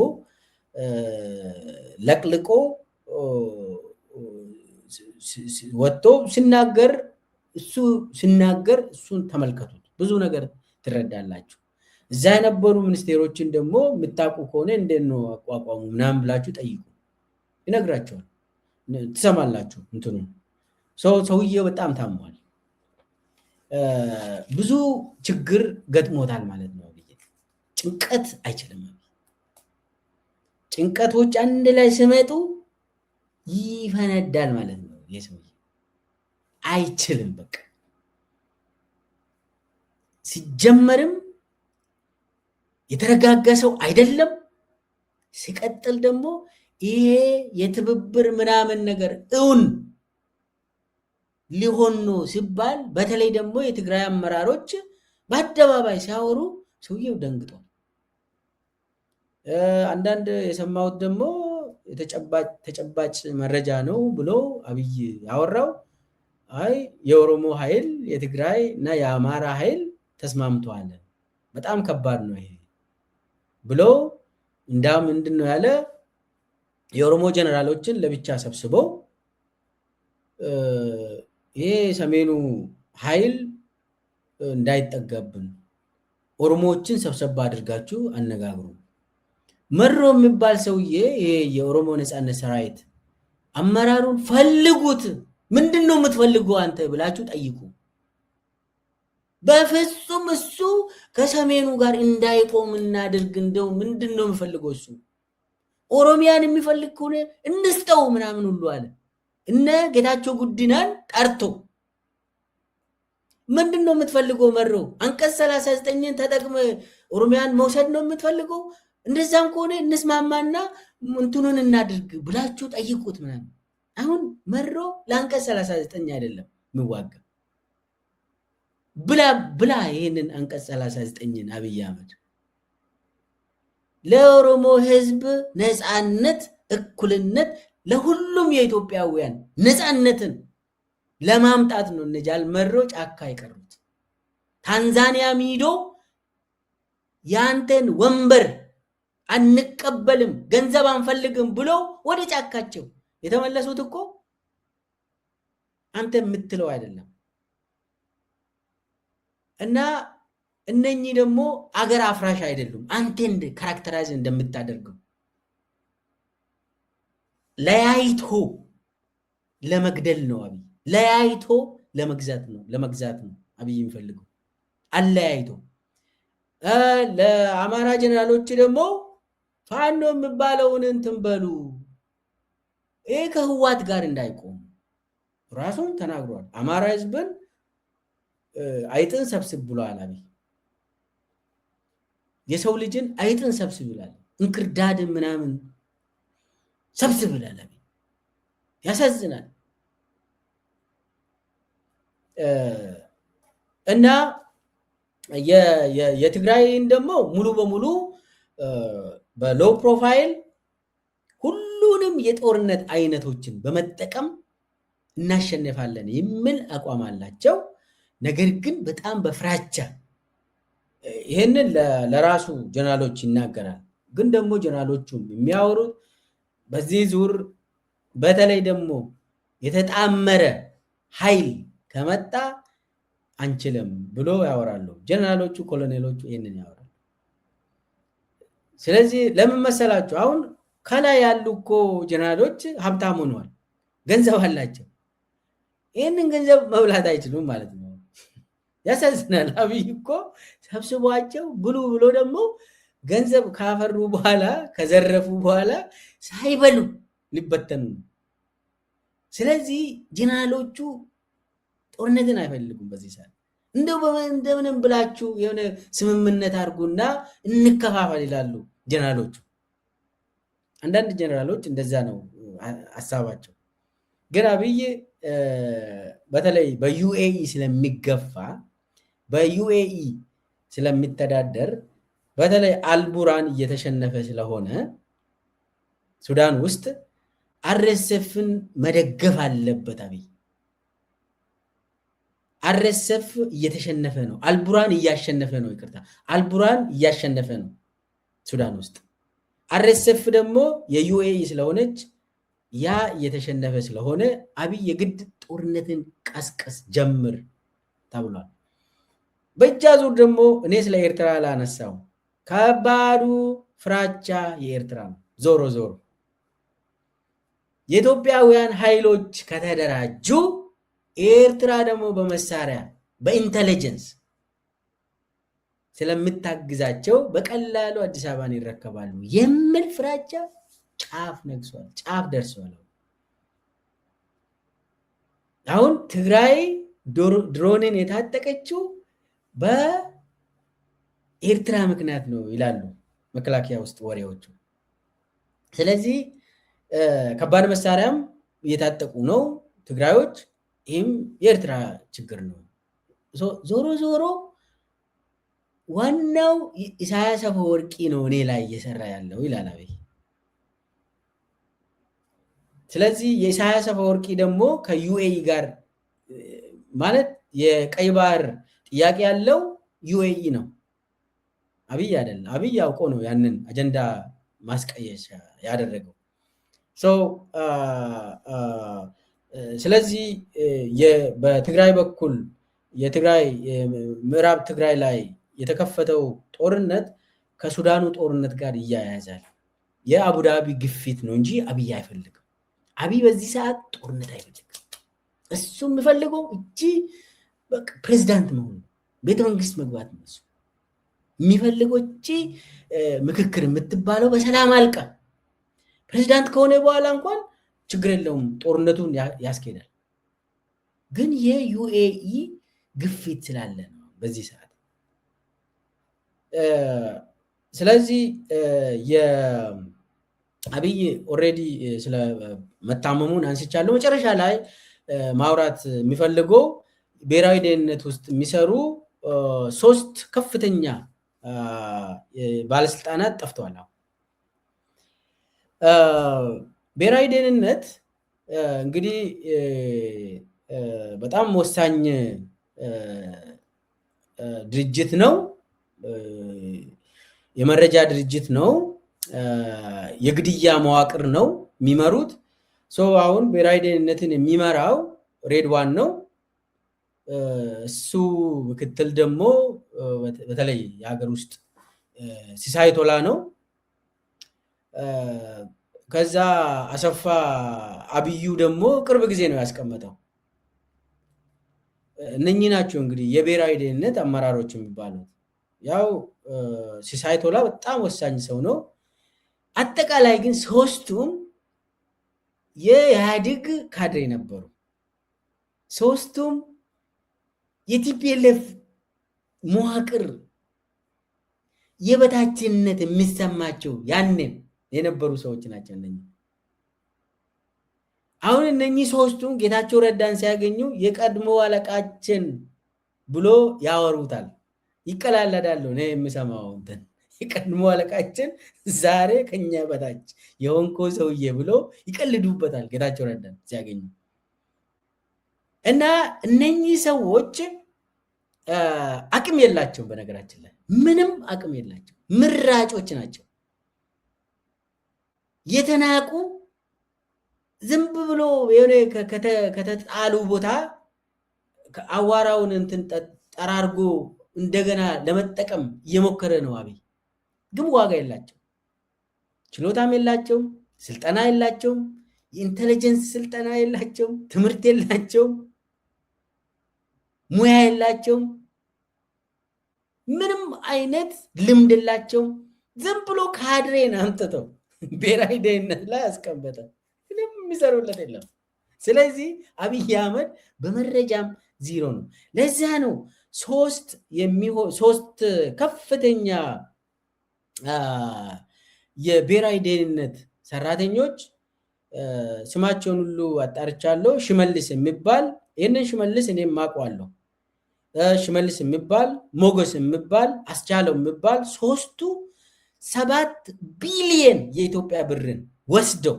ለቅልቆ ወጥቶ ሲናገር እሱን ተመልከቱት፣ ብዙ ነገር ትረዳላችሁ። እዛ የነበሩ ሚኒስቴሮችን ደግሞ የምታውቁ ከሆነ እንዴት ነው አቋቋሙ ምናምን ብላችሁ ጠይቁ፣ ይነግራቸዋል፣ ትሰማላችሁ። እንትኑ ሰውየው በጣም ታሟል፣ ብዙ ችግር ገጥሞታል ማለት ነው። ጭንቀት አይችልም። ጭንቀቶች አንድ ላይ ሲመጡ ይፈነዳል ማለት ነው። የሰውዬ አይችልም። በቃ ሲጀመርም የተረጋጋ ሰው አይደለም። ሲቀጥል ደግሞ ይሄ የትብብር ምናምን ነገር እውን ሊሆን ነው ሲባል፣ በተለይ ደግሞ የትግራይ አመራሮች በአደባባይ ሲያወሩ ሰውየው ደንግጧል። አንዳንድ የሰማሁት ደግሞ ተጨባጭ መረጃ ነው ብሎ አብይ ያወራው፣ አይ የኦሮሞ ኃይል የትግራይ እና የአማራ ኃይል ተስማምተዋል፣ በጣም ከባድ ነው ይሄ ብሎ ምንድን ነው ያለ፣ የኦሮሞ ጀነራሎችን ለብቻ ሰብስበው ይሄ ሰሜኑ ኃይል እንዳይጠጋብን ኦሮሞዎችን ሰብሰባ አድርጋችሁ አነጋግሩ። መሮ የሚባል ሰውዬ ይሄ የኦሮሞ ነፃነት ሰራዊት አመራሩን ፈልጉት፣ ምንድን ነው የምትፈልገው አንተ ብላችሁ ጠይቁ። በፍጹም እሱ ከሰሜኑ ጋር እንዳይቆም እናድርግ፣ እንደው ምንድን ነው የሚፈልገው እሱ ኦሮሚያን የሚፈልግ ከሆነ እንስጠው ምናምን ሁሉ አለ። እነ ጌታቸው ጉዲናን ጠርቶ ምንድን ነው የምትፈልገው መሮ፣ አንቀጽ 39ን ተጠቅመ ኦሮሚያን መውሰድ ነው የምትፈልገው? እንደዛም ከሆነ እንስማማና እንትኑን እናድርግ ብላችሁ ጠይቁት ምናምን። አሁን መሮ ለአንቀጽ 39 አይደለም የሚዋጋ ብላ ይህንን አንቀጽ 39ን አብይ አህመድ ለኦሮሞ ህዝብ ነፃነት፣ እኩልነት፣ ለሁሉም የኢትዮጵያውያን ነፃነትን ለማምጣት ነው እነጃል መሮ ጫካ የቀሩት። ታንዛኒያ ሚዶ ያንተን ወንበር አንቀበልም፣ ገንዘብ አንፈልግም ብሎ ወደ ጫካቸው የተመለሱት እኮ አንተ የምትለው አይደለም። እና እነኚህ ደግሞ አገር አፍራሽ አይደሉም። አንተ ካራክተራይዝ እንደምታደርገው ለያይቶ ለመግደል ነው አብይ፣ ለያይቶ ለመግዛት ነው አብይ የሚፈልገው፣ አለያይቶ። ለአማራ ጀነራሎች ደግሞ ፋኖ የሚባለውን እንትን በሉ፣ ይሄ ከህዋት ጋር እንዳይቆም ራሱን ተናግሯል። አማራ ህዝብን አይጥን ሰብስብ ብሏል አብይ። የሰው ልጅን አይጥን ሰብስብ ይላል፣ እንክርዳድን ምናምን ሰብስብ ይላል አብይ። ያሳዝናል። እና የትግራይን ደግሞ ሙሉ በሙሉ በሎው ፕሮፋይል ሁሉንም የጦርነት አይነቶችን በመጠቀም እናሸንፋለን የሚል አቋም አላቸው። ነገር ግን በጣም በፍራቻ ይህንን ለራሱ ጀነራሎች ይናገራል። ግን ደግሞ ጀነራሎቹም የሚያወሩት በዚህ ዙር በተለይ ደግሞ የተጣመረ ኃይል ከመጣ አንችልም ብሎ ያወራሉ። ጀነራሎቹ፣ ኮሎኔሎቹ ይህንን ያወራሉ። ስለዚህ ለምን መሰላችሁ? አሁን ከላይ ያሉ እኮ ጀነራሎች ሀብታም ሆነዋል፣ ገንዘብ አላቸው። ይህንን ገንዘብ መብላት አይችሉም ማለት ነው። ያሳዝናል። አብይ እኮ ሰብስቧቸው ብሉ ብሎ ደግሞ ገንዘብ ካፈሩ በኋላ ከዘረፉ በኋላ ሳይበሉ ሊበተኑ ነው። ስለዚህ ጀነራሎቹ ጦርነትን አይፈልጉም። በዚህ ሰዓት እንደምንም ብላችሁ የሆነ ስምምነት አድርጉና እንከፋፈል ይላሉ ጀነራሎቹ። አንዳንድ ጀነራሎች እንደዛ ነው ሀሳባቸው። ግን አብይ በተለይ በዩኤኢ ስለሚገፋ በዩኤኢ ስለሚተዳደር በተለይ አልቡራን እየተሸነፈ ስለሆነ ሱዳን ውስጥ አርኤስኤፍን መደገፍ አለበት አብይ። አርኤስኤፍ እየተሸነፈ ነው፣ አልቡራን እያሸነፈ ነው። ይቅርታ፣ አልቡራን እያሸነፈ ነው ሱዳን ውስጥ። አርኤስኤፍ ደግሞ የዩኤኢ ስለሆነች ያ እየተሸነፈ ስለሆነ አብይ የግድ ጦርነትን ቀስቀስ ጀምር ተብሏል። በእጅ አዙር ደግሞ እኔ ስለ ኤርትራ ላነሳው ከባዱ ፍራቻ የኤርትራ ነው። ዞሮ ዞሮ የኢትዮጵያውያን ኃይሎች ከተደራጁ ኤርትራ ደግሞ በመሳሪያ በኢንተለጀንስ ስለምታግዛቸው በቀላሉ አዲስ አበባን ይረከባሉ የሚል ፍራቻ ጫፍ ነግሷል፣ ጫፍ ደርሷል። አሁን ትግራይ ድሮንን የታጠቀችው በኤርትራ ምክንያት ነው ይላሉ መከላከያ ውስጥ ወሬዎቹ። ስለዚህ ከባድ መሳሪያም እየታጠቁ ነው ትግራዮች። ይህም የኤርትራ ችግር ነው። ዞሮ ዞሮ ዋናው ኢሳያስ አፈወርቂ ነው እኔ ላይ እየሰራ ያለው ይላል አብይ። ስለዚህ የኢሳያስ አፈወርቂ ደግሞ ከዩኤኢ ጋር ማለት የቀይ ባህር ጥያቄ ያለው ዩኤኢ ነው፣ አብይ አይደለም። አብይ አውቆ ነው ያንን አጀንዳ ማስቀየሻ ያደረገው። ስለዚህ በትግራይ በኩል የትግራይ ምዕራብ ትግራይ ላይ የተከፈተው ጦርነት ከሱዳኑ ጦርነት ጋር ይያያዛል። የአቡዳቢ ግፊት ነው እንጂ አብይ አይፈልግም። አብይ በዚህ ሰዓት ጦርነት አይፈልግም። እሱ የሚፈልገው እጂ ፕሬዝዳንት መሆኑ፣ ቤተ መንግስት መግባት ነው እሱ የሚፈልገው። እጂ ምክክር የምትባለው በሰላም አልቃ ፕሬዝዳንት ከሆነ በኋላ እንኳን ችግር የለውም፣ ጦርነቱን ያስኬዳል። ግን የዩኤኢ ግፊት ስላለ ነው በዚህ ሰዓት። ስለዚህ የአብይ ኦልሬዲ ስለ መታመሙን አንስቻለሁ። መጨረሻ ላይ ማውራት የሚፈልገው ብሔራዊ ደህንነት ውስጥ የሚሰሩ 3 ከፍተኛ ባለስልጣናት ጠፍተዋል። ብሔራዊ ደህንነት እንግዲህ በጣም ወሳኝ ድርጅት ነው። የመረጃ ድርጅት ነው። የግድያ መዋቅር ነው የሚመሩት። አሁን ብሔራዊ ደህንነትን የሚመራው ሬድዋን ነው። እሱ ምክትል ደግሞ በተለይ የሀገር ውስጥ ሲሳይ ቶላ ነው። ከዛ አሰፋ አብዩ ደግሞ ቅርብ ጊዜ ነው ያስቀመጠው። እነኚህ ናቸው እንግዲህ የብሔራዊ ደህንነት አመራሮች የሚባሉት። ያው ሲሳይ ቶላ በጣም ወሳኝ ሰው ነው። አጠቃላይ ግን 3ቱም የኢህአዴግ ካድሬ ነበሩ። 3ቱም የቲፒኤልኤፍ መዋቅር የበታችነት የሚሰማቸው ያንን የነበሩ ሰዎች ናቸው እነኚህ። አሁን እነኚህ 3ቱም ጌታቸው ረዳን ሲያገኙ የቀድሞ አለቃችን ብሎ ያወሩታል፣ ይቀላለዳሉ። ነው የምሰማው እንትን የቀድሞ አለቃችን ዛሬ ከኛ በታች የሆንኮ ሰውዬ ብሎ ይቀልዱበታል ጌታቸው ረዳን ሲያገኙ። እና እነኚህ ሰዎች አቅም የላቸው፣ በነገራችን ላይ ምንም አቅም የላቸው፣ ምራጮች ናቸው። የተናቁ ዝም ብሎ የሆነ ከተጣሉ ቦታ አዋራውን እንትን ጠራርጎ እንደገና ለመጠቀም እየሞከረ ነው አብይ። ግን ዋጋ የላቸው፣ ችሎታም የላቸውም፣ ስልጠና የላቸውም፣ የኢንተለጀንስ ስልጠና የላቸውም፣ ትምህርት የላቸውም፣ ሙያ የላቸውም፣ ምንም አይነት ልምድ የላቸውም። ዝም ብሎ ካድሬን አምጥተው ብሔራዊ ደህንነት ላይ አስቀመጠ። ምንም የሚሰሩለት የለም። ስለዚህ አብይ አህመድ በመረጃም ዜሮ ነው። ለዛ ነው 3 ከፍተኛ የብሔራዊ ደህንነት ሰራተኞች ስማቸውን ሁሉ አጣርቻለሁ። ሽመልስ የሚባል ይሄንን ሽመልስ እኔም አውቀዋለሁ። ሽመልስ የሚባል ሞገስ የሚባል አስቻለው የሚባል ሶስቱ 7 ቢሊየን የኢትዮጵያ ብርን ወስደው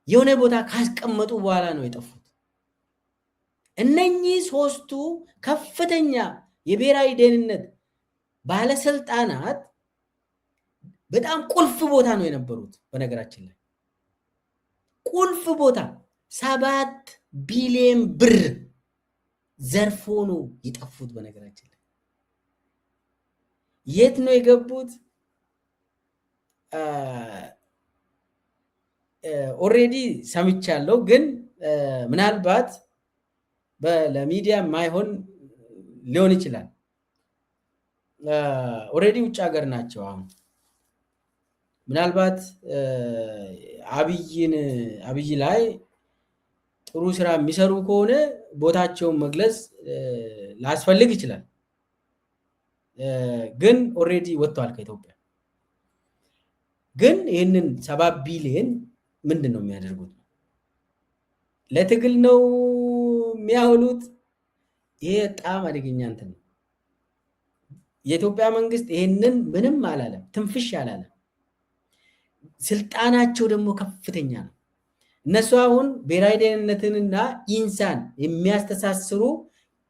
የሆነ ቦታ ካስቀመጡ በኋላ ነው የጠፉት። እነኚህ ሶስቱ ከፍተኛ የብሔራዊ ደህንነት ባለስልጣናት በጣም ቁልፍ ቦታ ነው የነበሩት። በነገራችን ላይ ቁልፍ ቦታ 7 ቢሊየን ብር ዘርፎ ነው የጠፉት። በነገራችን ላይ የት ነው የገቡት? ኦሬዲ ሰምቻለሁ፣ ግን ምናልባት ለሚዲያ ማይሆን ሊሆን ይችላል። ኦሬዲ ውጭ ሀገር ናቸው። አሁን ምናልባት አብይ ላይ ጥሩ ስራ የሚሰሩ ከሆነ ቦታቸውን መግለጽ ላስፈልግ ይችላል። ግን ኦሬዲ ወጥቷል ከኢትዮጵያ። ግን ይህንን 7 ቢሊየን ምንድን ነው የሚያደርጉት? ለትግል ነው የሚያውሉት? ይሄ በጣም አደገኛ እንትን ነው። የኢትዮጵያ መንግስት ይሄንን ምንም አላለም፣ ትንፍሽ አላለም። ስልጣናቸው ደግሞ ከፍተኛ ነው። እነሱ አሁን ብሔራዊ ደህንነትንና ኢንሳን የሚያስተሳስሩ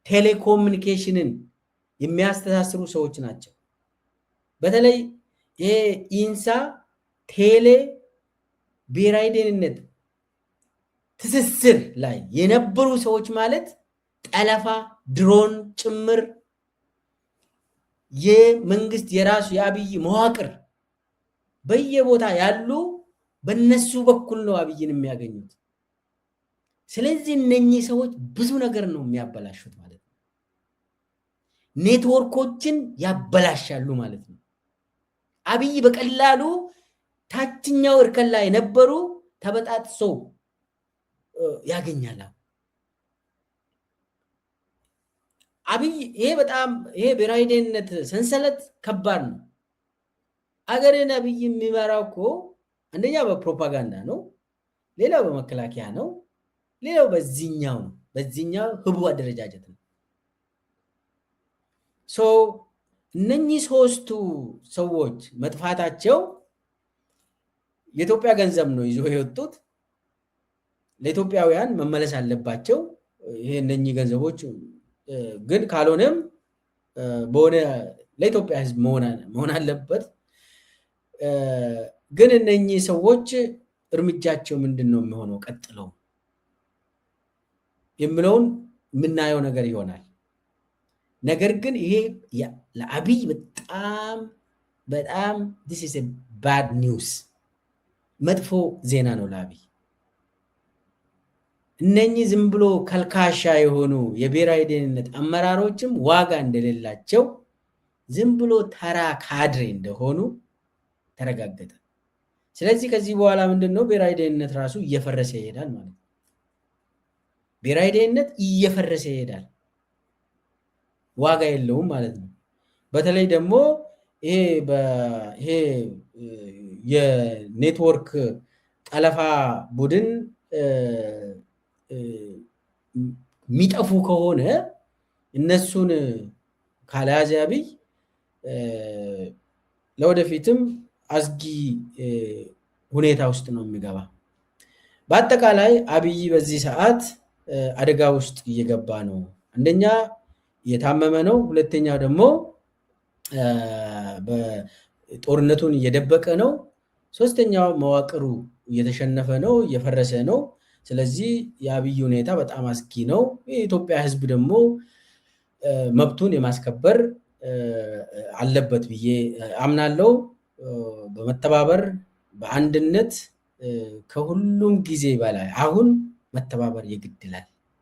ቴሌኮሙኒኬሽንን የሚያስተሳስሩ ሰዎች ናቸው። በተለይ ይሄ ኢንሳ ቴሌ ብሔራዊ ደህንነት ትስስር ላይ የነበሩ ሰዎች ማለት ጠለፋ፣ ድሮን ጭምር የመንግስት የራሱ የአብይ መዋቅር በየቦታ ያሉ በነሱ በኩል ነው አብይን የሚያገኙት። ስለዚህ እነኚህ ሰዎች ብዙ ነገር ነው የሚያበላሹት ማለት ነው። ኔትወርኮችን ያበላሻሉ ማለት ነው። አብይ በቀላሉ ታችኛው እርከን ላይ የነበሩ ተበጣጥሰው ያገኛል። አብይ ይሄ ብሔራዊ ደህንነት ሰንሰለት ከባድ ነው። አገርን አብይ የሚመራው እኮ አንደኛ በፕሮፓጋንዳ ነው፣ ሌላው በመከላከያ ነው፣ ሌላው በዚህኛው ነው። በዚህኛው ህቡ አደረጃጀት ነው። እነኚህ ሶስቱ ሰዎች መጥፋታቸው የኢትዮጵያ ገንዘብ ነው ይዞ የወጡት። ለኢትዮጵያውያን መመለስ አለባቸው። ይሄ እነኚህ ገንዘቦች ግን ካልሆነም በሆነ ለኢትዮጵያ ህዝብ መሆን አለበት። ግን እነኚህ ሰዎች እርምጃቸው ምንድን ነው የሚሆነው ቀጥለው የሚለውን የምናየው ነገር ይሆናል። ነገር ግን ይሄ ለአብይ በጣም this is a bad news፣ መጥፎ ዜና ነው ለአብይ። እነኚህ ዝም ብሎ ከልካሻ የሆኑ የብሔራዊ ደህንነት አመራሮችም ዋጋ እንደሌላቸው፣ ዝም ብሎ ተራ ካድሬ እንደሆኑ ተረጋገጠ። ስለዚህ ከዚህ በኋላ ምንድነው ብሔራዊ ደህንነት ራሱ እየፈረሰ ይሄዳል ማለት ነው። ብሔራዊ ደህንነት እየፈረሰ ይሄዳል፣ ዋጋ የለውም ማለት ነው። በተለይ ደግሞ ይሄ የኔትወርክ ጠለፋ ቡድን የሚጠፉ ከሆነ እነሱን ካልያዘ አብይ ለወደፊትም አስጊ ሁኔታ ውስጥ ነው የሚገባ። በአጠቃላይ አብይ በዚህ ሰዓት አደጋ ውስጥ እየገባ ነው። አንደኛ እየታመመ ነው፣ ሁለተኛ ደግሞ ጦርነቱን እየደበቀ ነው፣ ሶስተኛው መዋቅሩ እየተሸነፈ ነው፣ እየፈረሰ ነው። ስለዚህ የአብይ ሁኔታ በጣም አስጊ ነው። የኢትዮጵያ ሕዝብ ደግሞ መብቱን የማስከበር አለበት ብዬ አምናለሁ። በመተባበር በአንድነት ከሁሉም ጊዜ በላይ አሁን መተባበር የግድ ይላል።